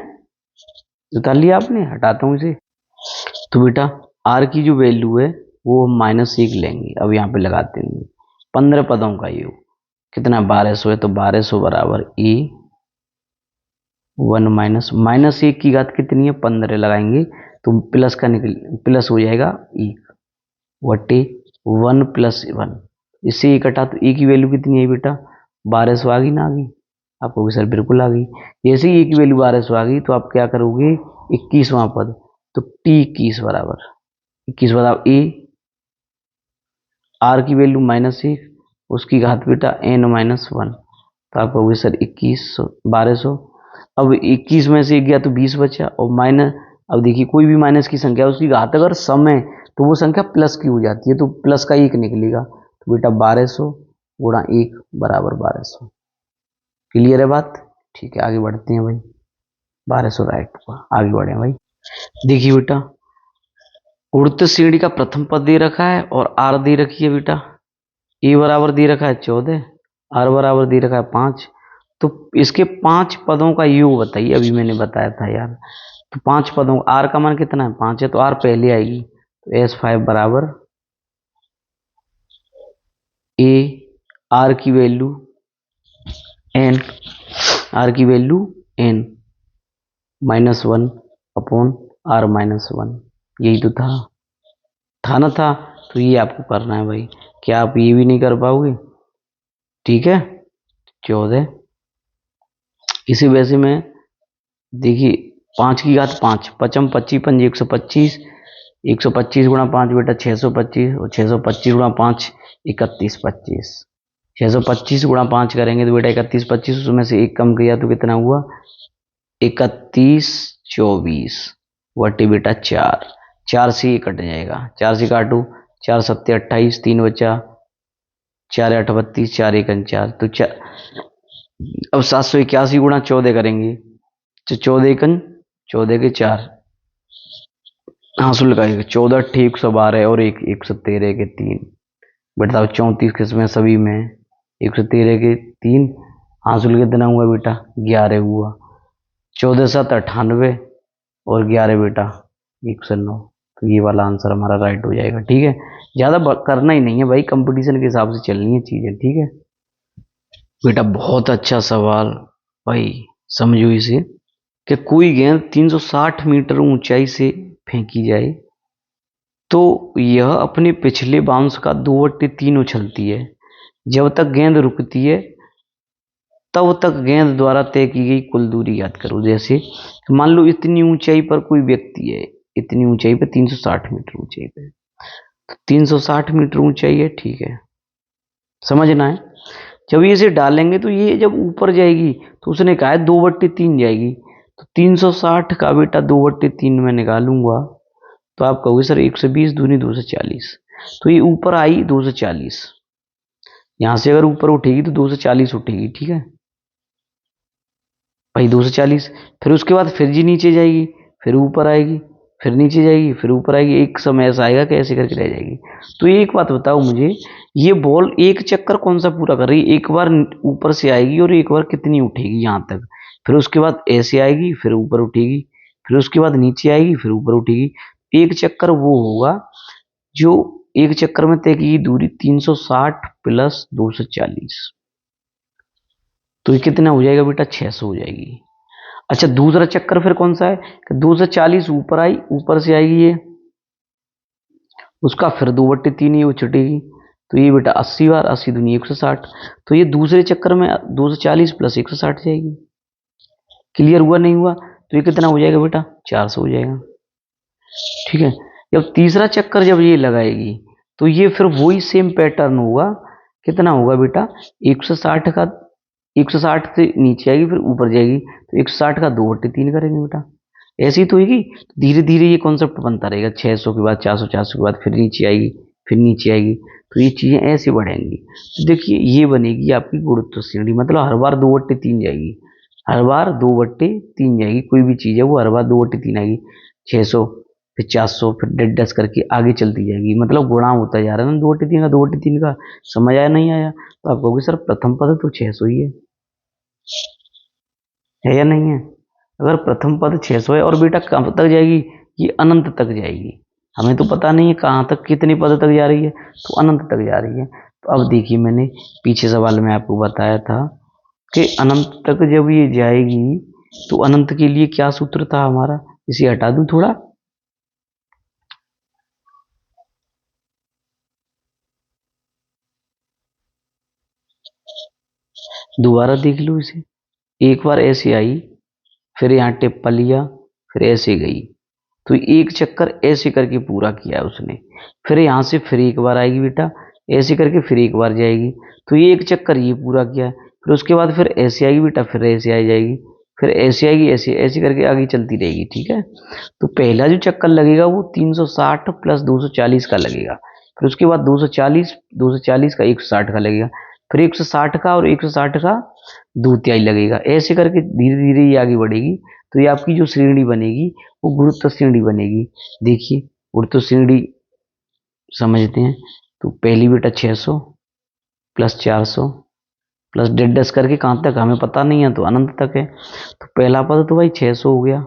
उतार लिया आपने, हटाता हूँ इसे। तो बेटा आर की जो वैल्यू है वो हम -1 लेंगे। अब यहाँ पे लगाते हैं 15 पदों का योग कितना 1200 है, तो 1200 बराबर ए 1 माइनस 1 की घात कितनी है 15 लगाएंगे तो प्लस का निकल प्लस हो जाएगा 1 वटे 1 प्लस 1। इससे 1 कटा तो ए की वैल्यू कितनी है बेटा 1200 आ गई ना, आ गई? आपको सर बिल्कुल आ गई। जैसे ही ए की वैल्यू 1200 आ गई तो आप क्या करोगे 21वां पद, तो टी 21 बराबर 21 बराबर ए आर की वैल्यू -1 उसकी घात बेटा n-1, तो आप कहोगे सर 1200। अब 21 में से 1 गया तो 20 बचा, और माइनस, अब देखिए कोई भी माइनस की संख्या उसकी घात अगर सम है तो वो संख्या प्लस की हो जाती है, तो प्लस का 1 निकलेगा, तो बेटा 1200 गुणा 1 बराबर 1200। क्लियर है बात? ठीक है, आगे बढ़ते हैं भाई। 1200 राइट हुआ, आगे बढ़े भाई। देखिए बेटा उड़ते श्रेणी का प्रथम पद दे रखा है और आर दे रखी है बेटा, ए बराबर दे रखा है 14, आर बराबर दे रखा है 5। तो इसके 5 पदों का योग बताइए, अभी मैंने बताया था यार। तो 5 पदों, आर का मान कितना है 5 है, तो आर पहले आएगी, तो S5 बराबर ए आर की वैल्यू एन, आर की वैल्यू एन -1 अपॉन आर -1। यही तो था ना था। तो ये आपको करना है भाई, क्या आप ये भी नहीं कर पाओगे? ठीक है, 14 इसी वजह में देखिए 5 की घात 5 पचम 25 पंज 125, 125 गुणा 5 बेटा 625, और 625 गुणा 5 3125। 625 गुणा 5 करेंगे तो बेटा 3125, उसमें से 1 कम किया तो कितना हुआ 3124 वटी बेटा 4, 4 से ये कट जाएगा, 4 से काटो 4 सत्ते 28, 3 बचा 4 8 32, 4 1 4, तो 4। अब 781 गुणा 14 करेंगे तो 14 14 के 4 हासिल लगाएगा, 14 ठीक 112 और 1 113 के 3, बताओ 34 किस्में सभी में 113 के 3 हासिल कितना हुआ बेटा 11 हुआ। 14 7 98 और 11 बेटा 109, तो ये वाला आंसर हमारा राइट हो जाएगा। ठीक है, ज़्यादा करना ही नहीं है भाई, कंपटीशन के हिसाब से चलनी है चीज़ें। ठीक है, बेटा बहुत अच्छा सवाल भाई, समझो इसे कि कोई गेंद 360 मीटर ऊंचाई से फेंकी जाए तो यह अपने पिछले बाउंस का 2/3 उछलती है। जब तक गेंद रुकती है तब तक गेंद द्वारा तय की गई कुल दूरी याद करो। जैसे मान लो इतनी ऊंचाई पर कोई व्यक्ति है, इतनी ऊंचाई पे 360 मीटर ऊंचाई पे, तो 360 मीटर ऊंचाई है, ठीक है, समझना है। जब ये इसे डालेंगे तो ये जब ऊपर जाएगी तो उसने कहा है 2/3 जाएगी, तो 360 का बेटा 2/3 में निकालूंगा तो आप कहोगे सर 120 दूनी 240, तो ये ऊपर आई 240, यहां से अगर ऊपर उठेगी तो 240 उठेगी, ठीक है भाई 240। फिर उसके बाद फिर जी नीचे जाएगी, फिर ऊपर आएगी, फिर नीचे जाएगी, फिर ऊपर आएगी, एक समय ऐसा आएगा कि ऐसे करके रह जाएगी। तो एक बात बताओ मुझे, ये बॉल एक चक्कर कौन सा पूरा कर रही है? एक बार ऊपर से आएगी और एक बार कितनी उठेगी यहां तक, फिर उसके बाद ऐसे आएगी, फिर ऊपर उठेगी, फिर उसके बाद नीचे आएगी, फिर ऊपर उठेगी। एक चक्कर वो होगा जो एक चक्कर में तय की दूरी 360 प्लस 240, तो ये कितना हो जाएगा बेटा? 600 हो जाएगी। अच्छा दूसरा चक्कर फिर कौन सा है कि 240 ऊपर आई, ऊपर से आएगी ये, उसका फिर 2/3 ये छुटेगी, तो ये बेटा 80 बार, 80 दूनी 160, तो ये दूसरे चक्कर में 240 प्लस 160 जाएगी। क्लियर हुआ नहीं हुआ? तो ये कितना हो जाएगा बेटा? 400 हो जाएगा, ठीक है। जब तीसरा चक्कर जब ये लगाएगी तो ये फिर वही सेम पैटर्न होगा, कितना होगा बेटा? 160 का, 160 से नीचे आएगी फिर ऊपर जाएगी, तो 160 का 2/3 करेंगे बेटा, ऐसी ही तो होगी। धीरे धीरे ये कॉन्सेप्ट बनता रहेगा, 600 के बाद 400, 400 के बाद फिर नीचे आएगी, फिर नीचे आएगी, तो ये चीजें ऐसे बढ़ेंगी। तो देखिए ये बनेगी आपकी गुरुत्व श्रेणी, मतलब हर बार 2/3 जाएगी, हर बार 2/3 जाएगी, कोई भी चीज है वो हर बार 2/3 आएगी। 600, फिर 400, फिर डेड डस करके आगे चलती जाएगी, मतलब गुणा होता जा रहा है ना 2/3 का, 2/3 का। समझ आया नहीं आया? तो आप कहोगे सर प्रथम पद तो 600 ही है या नहीं है? अगर प्रथम पद 600 है और बेटा कब तक जाएगी? ये अनंत तक जाएगी, हमें तो पता नहीं है कहाँ तक कितनी पद तक जा रही है, तो अनंत तक जा रही है। तो अब देखिए मैंने पीछे सवाल में आपको बताया था कि अनंत तक जब ये जाएगी तो अनंत के लिए क्या सूत्र था हमारा, इसे हटा दूं थोड़ा, दोबारा देख लो इसे। एक बार ऐसे आई, फिर यहाँ टिप्पा लिया, फिर ऐसे गई, तो एक चक्कर ऐसे करके पूरा किया उसने। फिर यहां से फिर एक बार आएगी बेटा, ऐसे करके फिर एक बार जाएगी, तो ये एक चक्कर ये पूरा किया। फिर उसके बाद फिर ऐसे आएगी बेटा, फिर ऐसे आ जाएगी, फिर ऐसे आएगी, ऐसे ऐसे करके आगे चलती रहेगी, ठीक है। तो पहला जो चक्कर लगेगा वो 360 प्लस 240 का लगेगा, फिर उसके बाद 240, 240 का 160 का लगेगा, फिर 160 का और 160 का 2/3 लगेगा, ऐसे करके धीरे धीरे ये आगे बढ़ेगी। तो ये आपकी जो श्रेणी बनेगी वो गुरुत्व श्रेणी बनेगी। देखिए गुरुत्व श्रेणी समझते हैं, तो पहली बेटा 600 प्लस 400 प्लस डेढ़ डस करके कहाँ तक हमें पता नहीं है, तो अनंत तक है। तो पहला पद तो भाई 600 हो गया।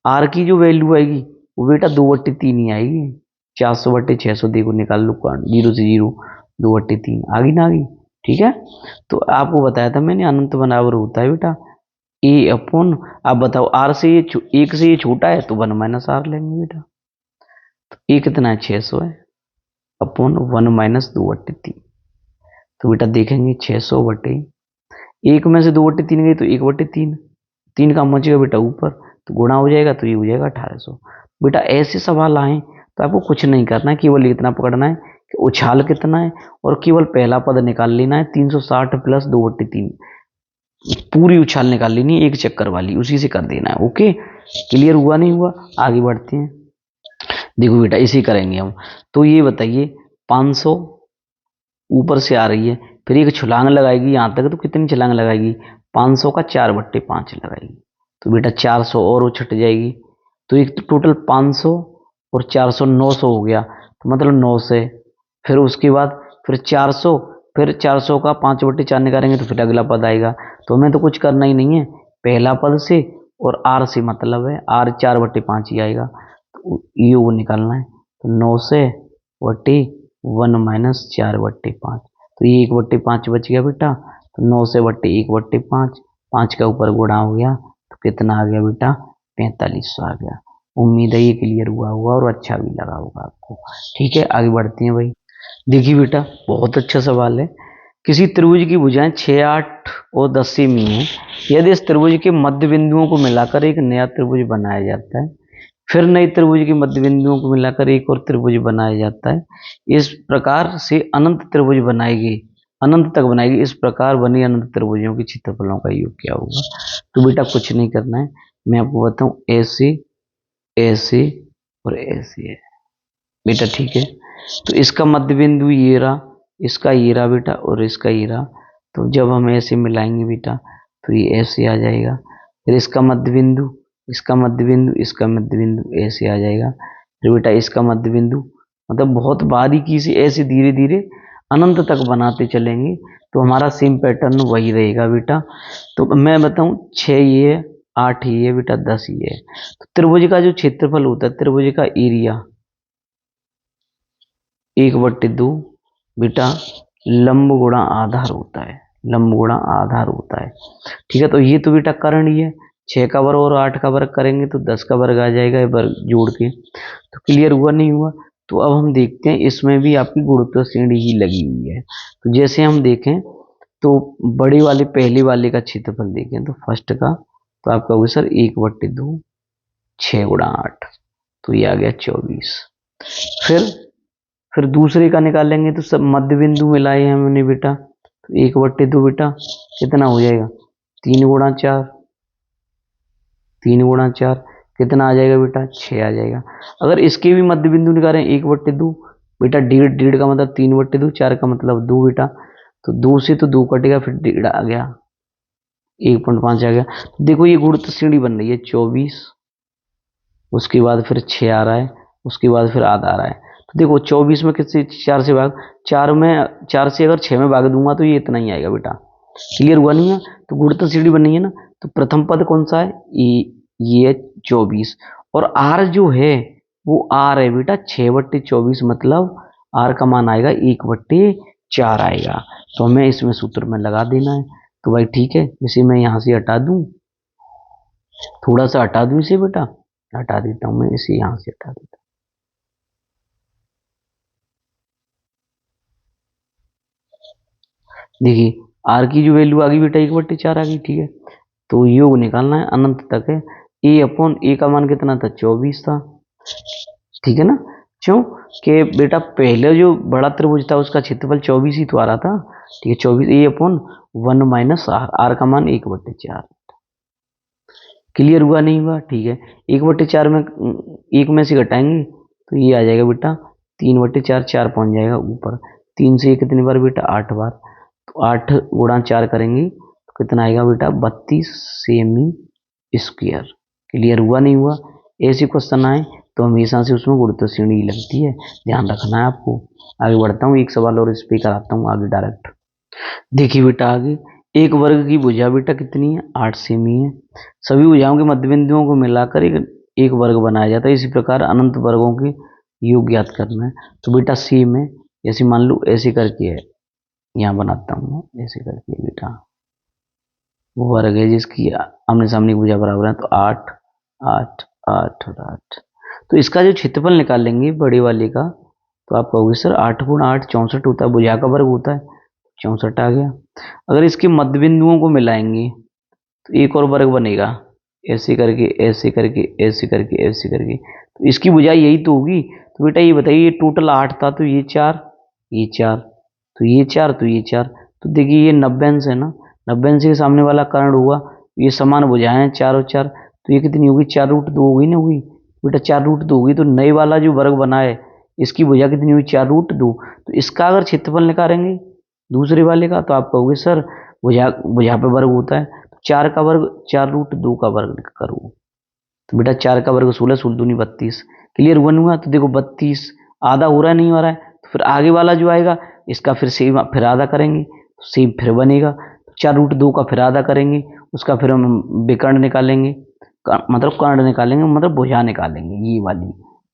आर की जो वैल्यू आएगी वो बेटा 2/3 ही आएगी, 400/600 देखो निकाल लो, जीरो से जीरो 2/3 आ गई ना, आ गई, ठीक है। तो आपको बताया था मैंने अनंत बराबर होता है बेटा ए अपॉन, आप बताओ आर से ये एक से ये छोटा है तो 1 - आर लेंगे बेटा, तो ए कितना है? 600 है, अपॉन 1 - 2/3। तो बेटा देखेंगे 600 बटे एक में से 2/3 गई तो 1/3, 3 का मचेगा बेटा ऊपर, तो गुणा हो जाएगा, तो ये हो जाएगा 1800। बेटा ऐसे सवाल आए तो आपको कुछ नहीं करना है, केवल इतना पकड़ना है कि उछाल कितना है और केवल पहला पद निकाल लेना है, 360 प्लस 2/3, पूरी उछाल निकाल लेनी है एक चक्कर वाली, उसी से कर देना है। ओके क्लियर हुआ नहीं हुआ? आगे बढ़ते हैं। देखो बेटा इसी करेंगे हम। तो ये बताइए 500 ऊपर से आ रही है, फिर एक छलांग लगाएगी यहां तक, तो कितनी छलांग लगाएगी? 500 का 4/5 लगाएगी, तो बेटा 400 और उछट जाएगी, तो एक तो टोटल 500 और 400 900 हो गया, तो मतलब 9 से, फिर उसके बाद फिर 400, फिर 400 का 5/4 निकालेंगे तो फिर अगला पद आएगा। तो हमें तो कुछ करना ही नहीं है, पहला पद से और आर से मतलब है, आर 4/5 ही आएगा, तो योग निकालना है, तो 9 से बटे 1 - 4/5, तो ये 1/5 बच गया बेटा, तो 9 से बट्टे 1/5, 5 का ऊपर गुणा हो गया तो कितना आ गया बेटा, 4500 आ गया। उम्मीद है ये क्लियर हुआ होगा और अच्छा भी लगा होगा आपको। ठीक है, आगे बढ़ते हैं भाई। देखिए बेटा, बहुत अच्छा सवाल है। किसी त्रिभुज की भुजाएं 6, 8 और 10 सेमी है। यदि इस त्रिभुज के मध्य बिंदुओं को मिलाकर एक नया त्रिभुज बनाया जाता है, फिर नई त्रिभुज के मध्य बिंदुओं को मिलाकर एक और त्रिभुज बनाया जाता है, इस प्रकार से अनंत त्रिभुज बनाएगी, अनंत तक बनाएगी। इस प्रकार बनी अनंत त्रिभुजों के क्षेत्रफलों का योग क्या होगा? तो बेटा कुछ नहीं करना है, मैं आपको बताऊं, ऐसे ऐसे और ऐसे है बेटा। ठीक है, तो इसका मध्य बिंदु ये रहा, इसका ये रहा बेटा, और इसका ये रहा। तो जब हम ऐसे मिलाएंगे बेटा तो ये ऐसे आ जाएगा। फिर इसका मध्य बिंदु, इसका मध्य बिंदु, इसका मध्य बिंदु ऐसे आ जाएगा। फिर बेटा इसका मध्य बिंदु, मतलब बहुत बारीकी से ऐसे धीरे धीरे अनंत तक बनाते चलेंगे तो हमारा सेम पैटर्न वही रहेगा बेटा। तो मैं बताऊं, 6 ये है, 8 ये है बेटा, 10 ये है। तो त्रिभुज का जो क्षेत्रफल होता है, त्रिभुज का एरिया 1/2 बेटा लंब गुणा आधार होता है, लंब गुणा आधार होता है। ठीक है, तो ये तो बेटा कर्ण ही है। 6 का वर्ग और 8 का वर्ग करेंगे तो 10 का वर्ग आ जाएगा, ये वर्ग जोड़ के। तो क्लियर हुआ नहीं हुआ? तो अब हम देखते हैं, इसमें भी आपकी गुरुत्व श्रेणी ही लगी हुई है। तो जैसे हम देखें तो बड़ी वाले पहले वाले का क्षेत्रफल देखें तो फर्स्ट का, तो आपका होगा सर 1/2 6 गुणा 8, तो ये आ गया 24। फिर दूसरे का निकालेंगे तो सब मध्य बिंदु मिलाए हैं हमने बेटा, तो 1/2 बेटा कितना हो जाएगा, 3 गुणा 4, 3 गुणा 4 कितना आ जाएगा बेटा, 6 आ जाएगा। अगर इसके भी मध्य बिंदु निकालें 1/2 बेटा, 1.5 का मतलब 3/2, 4 का मतलब 2 बेटा, तो 2 से तो 2 कटेगा, फिर 1.5 आ गया, 1.5 आ गया। तो देखो ये गुरुत्व श्रेणी बन रही है 24, उसके बाद फिर 6 आ रहा है, उसके बाद फिर आधा आ रहा है। तो देखो 24 में किससे 4 से भाग, 4 से अगर 6 में भाग दूंगा तो ये इतना ही आएगा बेटा। क्लियर हुआ नहीं है? तो गुरुत्व श्रेणी बननी है ना। तो प्रथम पद कौन सा है, ये 24, और आर जो है वो आर है बेटा 6/24, मतलब आर का मान आएगा 1/4 आएगा। तो हमें इसमें सूत्र में लगा देना है। तो भाई ठीक है, इसे मैं यहाँ से हटा दूं, थोड़ा सा हटा दूं इसे बेटा, हटा देता हूं मैं इसे, यहां से हटा देता हूं। देखिए आर की जो वैल्यू आ गई बेटा 1/4 आ गई। ठीक है, तो योग निकालना है, अनंत तक है। A/A का मान कितना था, 24 था। ठीक है ना, क्यों कि बेटा पहले जो बड़ा त्रिभुज था उसका क्षेत्रफल 24 ही तो आ रहा था। ठीक है, 24 A/1 माइनस आर, आर का मान 1/4। क्लियर हुआ नहीं हुआ? ठीक है, 1/4 में एक में से घटाएंगे तो ये आ जाएगा बेटा 3/4, 4 पहुंच जाएगा ऊपर। 3 से ये कितनी बार बेटा, 8 बार। तो 8 गुणा 4 करेंगे तो कितना आएगा बेटा, 32 सेमी स्क्वायर। क्लियर हुआ नहीं हुआ? ऐसे क्वेश्चन आए तो हमेशा से उसमें गुरुत्व श्रेणी लगती है, ध्यान रखना है आपको। आगे बढ़ता हूँ, एक सवाल और इस पे कराता हूँ आगे डायरेक्ट। देखिए बेटा आगे, एक वर्ग की भुजा बेटा कितनी है, 8 सेमी है। सभी भुजाओं के मध्य बिंदुओं को मिलाकर एक वर्ग बनाया जाता है। इसी प्रकार अनंत वर्गों के योग ज्ञात करना है। तो बेटा सेम है, ऐसे मान लो ऐसे करके है, यहाँ बनाता हूँ ऐसे करके बेटा, वो वर्ग है जिसकी आमने सामने भुजा बराबर है। तो 8 8 8 और 8, तो इसका जो क्षेत्रफल निकाल लेंगे बड़े वाले का, तो आप कहोगे सर 8 गुणा 8 64 होता है, भुजा का वर्ग होता है, 64 आ गया। अगर इसके मध्य बिंदुओं को मिलाएंगे तो एक और वर्ग बनेगा, ऐसे करके ऐसे करके ऐसे करके ऐसे करके, तो इसकी बुझाई यही तो होगी। तो बेटा ये बताइए, ये टोटल 8 था, तो ये 4, ये 4, तो ये 4, तो ये 4। तो देखिए ये 90 अंश है ना, 90 अंश के सामने वाला कर्ण हुआ, ये समान बुझाएं हैं 4 और 4, तो ये कितनी होगी, 4√2 होगी ना, हुई बेटा 4√2 होगी। तो नए वाला जो वर्ग बना है इसकी भुजा कितनी हुई, 4√2। तो इसका अगर क्षेत्रफल निकालेंगे दूसरे वाले का, तो आप कहोगे सर भुजा भुजा पे वर्ग होता है, तो 4 का वर्ग 4√2 का वर्ग करो। तो बेटा 4 का वर्ग 16, 16 दूनी 32। क्लियर हुआ? तो देखो 32 आधा हो रहा है, नहीं हो रहा है, तो फिर आगे वाला जो आएगा इसका फिर सेम फिर आधा करेंगे तो सेम फिर बनेगा। तो 4√2 का फिर आधा करेंगे, उसका फिर हम विकर्ण निकालेंगे, मतलब कर्ण निकालेंगे, मतलब भुजा निकालेंगे ये वाली।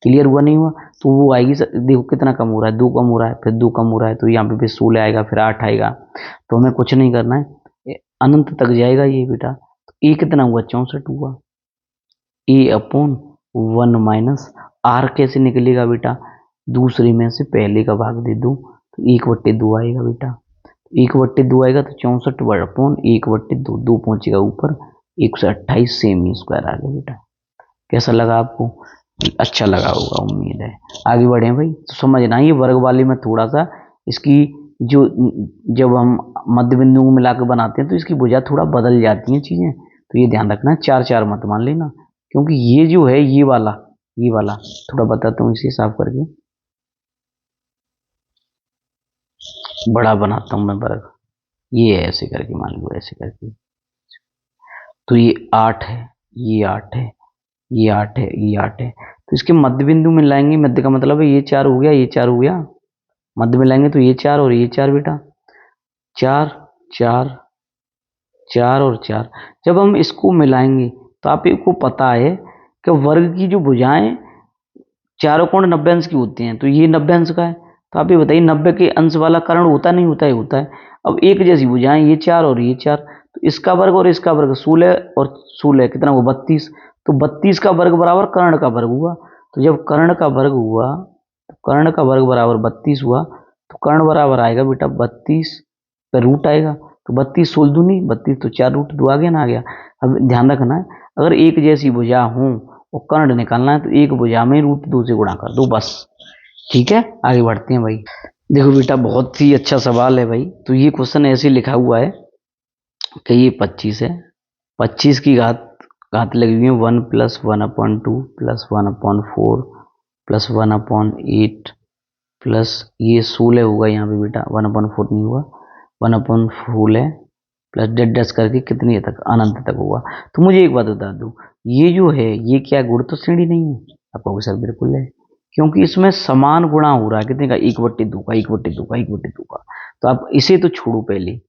क्लियर हुआ नहीं हुआ? तो वो आएगी देखो कितना कम हो रहा है, 2 कम हो रहा है, फिर 2 कम हो रहा है, तो यहाँ पे फिर 16 आएगा, फिर 8 आएगा। तो हमें कुछ नहीं करना है, अनंत तक जाएगा ये बेटा। तो ए कितना हुआ? 64 हुआ। ए अपॉन 1 माइनस आर कैसे निकलेगा बेटा? दूसरे में से पहले का भाग दे दो, तो 1/2 आएगा बेटा। 1/2 आएगा तो 64 अपॉन 1/2, 2 पहुंचेगा ऊपर, 128 सेमी स्क्वायर आ गया बेटा। कैसा लगा आपको? अच्छा लगा होगा, उम्मीद है। आगे बढ़े भाई, तो समझना ये वर्ग वाले में थोड़ा सा इसकी जो जब हम मध्य बिंदु को मिलाकर बनाते हैं तो इसकी भुजा थोड़ा बदल जाती हैं चीजें, तो ये ध्यान रखना, 4 मत मान लेना, क्योंकि ये जो है ये वाला थोड़ा बताता हूँ, इसे साफ करके बड़ा बनाता हूँ मैं वर्ग। ये है ऐसे करके, मान लो ऐसे करके, तो ये 8 है, ये 8 है, ये 8 है, ये 8 है। तो इसके मध्य बिंदु में लाएंगे, मध्य का मतलब है ये 4 हो गया, ये 4 हो गया, मध्य में लाएंगे तो ये 4 और ये 4 बेटा, 4 4 4 और 4। जब हम इसको मिलाएंगे तो आपको पता है कि वर्ग की जो भुजाएं चारों कोण 90 अंश की होती हैं, तो ये 90 अंश का है। तो आप ये बताइए 90 के अंश वाला कर्ण होता नहीं होता है? होता है। अब एक जैसी भुजाएं ये 4 और ये 4, तो इसका वर्ग और इसका वर्ग 16 और 16 कितना हुआ? 32। तो 32 का वर्ग बराबर कर्ण का वर्ग हुआ। तो जब कर्ण का वर्ग हुआ तो कर्ण का वर्ग बराबर 32 हुआ, तो कर्ण बराबर आएगा बेटा 32 का रूट आएगा, तो 32 16 दूनी 32, तो 4 रूट 2 आ गया ना, आ गया। अब ध्यान रखना है, अगर एक जैसी भुजा हो और कर्ण निकालना है तो एक भुजा में रूट 2 से गुणा कर दो बस। ठीक है, आगे बढ़ते हैं भाई। देखो बेटा बहुत ही अच्छा सवाल है भाई। तो ये क्वेश्चन ऐसे लिखा हुआ है कि ये 25 है, 25 की घात लगी हुई है 1 + 1/2 + 1/4 + 1/8 प्लस ये 16 होगा यहाँ पे बेटा, 1/4 नहीं हुआ, 1/4 है, प्लस डेट डस करके कितनी है तक? अनंत तक होगा। तो मुझे एक बात बता दो, ये जो है ये क्या गुण तो श्रेणी नहीं है? आप कहोगे सर बिल्कुल है, क्योंकि इसमें समान गुणा हो रहा है कितने का? 1/2 का, 1/2 का, 1/2 का। तो आप इसे तो छोड़ो, पहले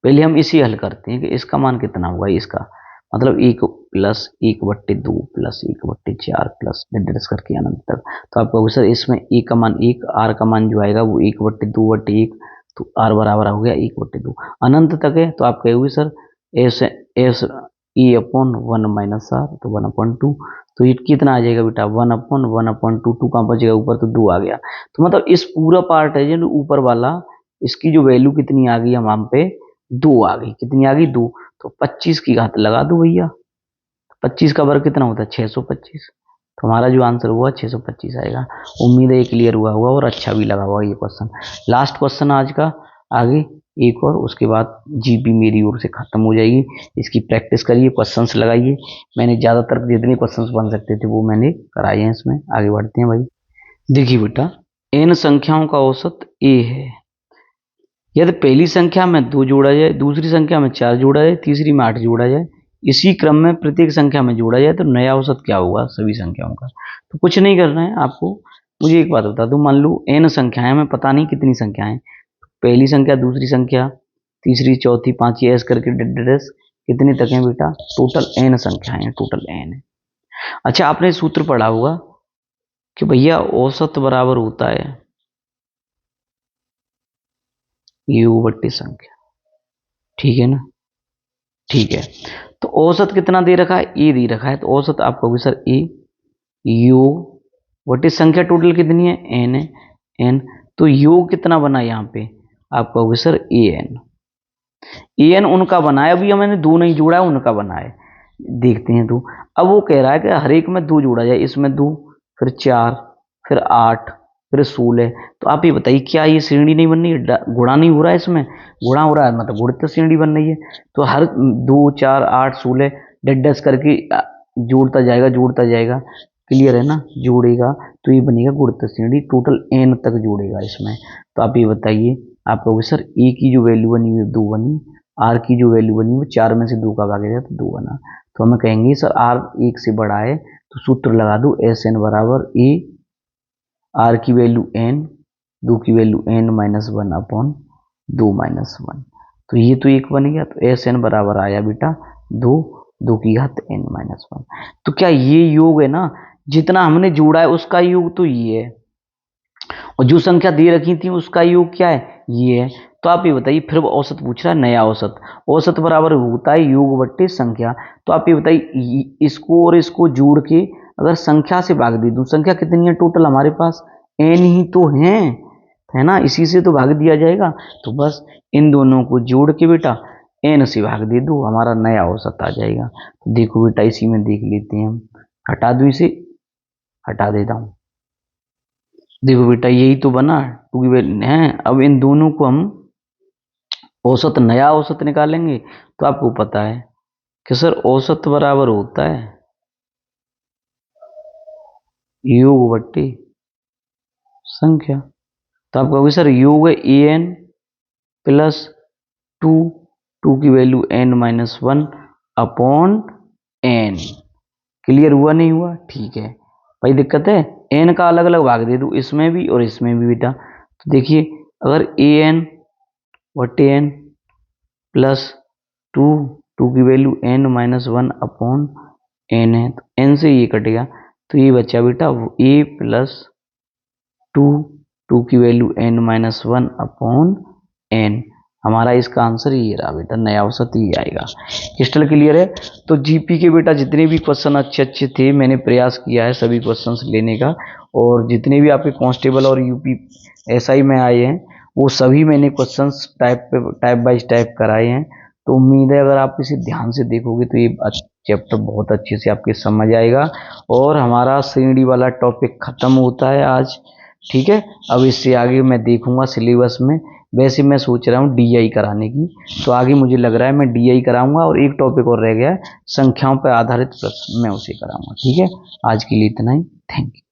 पहले हम इसे हल करते हैं कि इसका मान कितना होगा, इसका मतलब 1 + 1/2 + 1/4 प्लस डिडक्ट करके अनंत तक। तो आप कहोगे सर इसमें ए का मान 1, आर का मान जो आएगा वो 1/2/1, तो आर बराबर हो गया 1/2 अनंत तक है। तो आप कहोगे sir S S E upon 1 minus r, तो 1/2। तो ये कितना आ जाएगा बेटा? 1/1/2, 2 कहाँ बचेगा ऊपर? तो 2 आ गया। तो मतलब इस पूरा पार्ट है जो ऊपर वाला, इसकी जो वैल्यू कितनी आ गई हम पे? 2 आ गई। कितनी आ गई? 2। तो 25 की घात लगा दो भैया, 25 का वर्ग कितना होता है? 625। तो हमारा जो आंसर हुआ 625 आएगा। उम्मीद है ये क्लियर हुआ होगा और अच्छा भी लगा होगा ये क्वेश्चन। लास्ट क्वेश्चन आज का, आगे एक और, उसके बाद जीपी मेरी ओर से खत्म हो जाएगी। इसकी प्रैक्टिस करिए, क्वेश्चंस लगाइए। मैंने ज़्यादातर जितने क्वेश्चंस बन सकते थे वो मैंने कराए हैं इसमें। आगे बढ़ते हैं भाई। देखिए बेटा, n संख्याओं का औसत a है। यदि पहली संख्या में 2 जोड़ा जाए, दूसरी संख्या में 4 जोड़ा जाए, तीसरी में 8 जोड़ा जाए, इसी क्रम में प्रत्येक संख्या में जोड़ा जाए, तो नया औसत क्या होगा सभी संख्याओं का? तो कुछ नहीं करना है आपको। मुझे एक बात बता दो, मान लो n संख्याएं, हमें पता नहीं कितनी संख्याएं, पहली संख्या, दूसरी संख्या, तीसरी, चौथी, पांचवी, ऐसे करके डेस कितने तक है बेटा? टोटल n संख्याएं हैं, टोटल n है। अच्छा, आपने सूत्र पढ़ा होगा कि भैया औसत बराबर होता है u/t संख्या, ठीक है ना? ठीक है। तो औसत कितना दे रखा है? ए दे रखा है। तो औसत आप कहोगे सर ए योग वटी संख्या टोटल कितनी है? एन है, एन। तो योग कितना बना यहाँ पे? आप कहोगे sir A N. A N उनका बना है, अभी मैंने 2 नहीं जोड़ा है, उनका बना है। देखते हैं तो अब वो कह रहा है कि हर एक में 2 जोड़ा जाए, इसमें 2, फिर 4, फिर 8, फिर 16। तो आप ये बताइए क्या ये श्रेणी नहीं बन रही है? गुणा नहीं हो रहा है इसमें? गुणा हो रहा है मतलब गुणित श्रेणी बन रही है। तो हर 2 4 8 16 डस करके जोड़ता जाएगा, जोड़ता जाएगा। क्लियर है ना? जोड़ेगा तो ये बनेगा गुणित श्रेणी, टोटल एन तक जोड़ेगा इसमें। तो आप ये बताइए, आप कहोगे सर ए की जो वैल्यू बनी हुई 2 बनी, आर की जो वैल्यू बनी वो 4 में से 2 का भाग गया तो 2 बना। तो हमें कहेंगे सर आर 1 से बड़ा है, तो सूत्र लगा दो एस एन बराबर ए, आर की वैल्यू एन, 2 की वैल्यू एन माइनस 1/2 - 1। तो ये तो एक बन गया। तो एस एन बराबर आया बेटा 2, 2 की घात n - 1। तो क्या ये योग है ना, जितना हमने जोड़ा है उसका योग तो ये है, और जो संख्या दे रखी थी उसका योग क्या है, ये है। तो आप ये बताइए, फिर वो औसत पूछ रहा है, नया औसत। औसत बराबर होता है योग बट्टे संख्या। तो आप ये बताइए, इसको और इसको जोड़ के अगर संख्या से भाग दे दूं, संख्या कितनी है टोटल हमारे पास, एन ही तो है ना, इसी से तो भाग दिया जाएगा। तो बस इन दोनों को जोड़ के बेटा एन से भाग दे दो, हमारा नया औसत आ जाएगा। तो देखो बेटा, इसी में देख लेते हैं हम, हटा दो इसे, हटा देता हूं। देखो बेटा, यही तो बना टू की वैल्यू है। अब इन दोनों को हम औसत, नया औसत निकालेंगे। तो आपको पता है कि सर औसत बराबर होता है योग बट्टे संख्या। तो आप कहोगे सर योग है a n plus two, two की value n minus one upon n. Clear हुआ नहीं हुआ, ठीक है भाई। दिक्कत है, एन का अलग अलग भाग दे दूं, इसमें भी और इसमें भी बेटा। तो देखिए, अगर ए एन बटे एन प्लस टू, टू की value n minus one upon n है, तो एन से ये कटेगा, तो ये बचा बेटा वो ए प्लस टू, टू की value n minus one upon n. हमारा इसका आंसर ये रहा बेटा, नया औसत ये आएगा। क्रिस्टल क्लियर है। तो जीपी के बेटा जितने भी क्वेश्चन अच्छे अच्छे थे, मैंने प्रयास किया है सभी क्वेश्चंस लेने का, और जितने भी आपके कांस्टेबल और यूपी एसआई में आए हैं वो सभी मैंने क्वेश्चंस टाइप बाय टाइप कराए हैं। तो उम्मीद है अगर आप इसे ध्यान से देखोगे तो ये चैप्टर बहुत अच्छे से आपके समझ आएगा, और हमारा श्रेणी वाला टॉपिक खत्म होता है आज। ठीक है, अब इससे आगे मैं देखूंगा सिलेबस में। वैसे मैं सोच रहा हूँ डीआई कराने की, तो आगे मुझे लग रहा है मैं डीआई कराऊंगा, और एक टॉपिक और रह गया है संख्याओं पर आधारित प्रश्न, मैं उसे कराऊंगा। ठीक है, आज के लिए इतना ही, थैंक यू।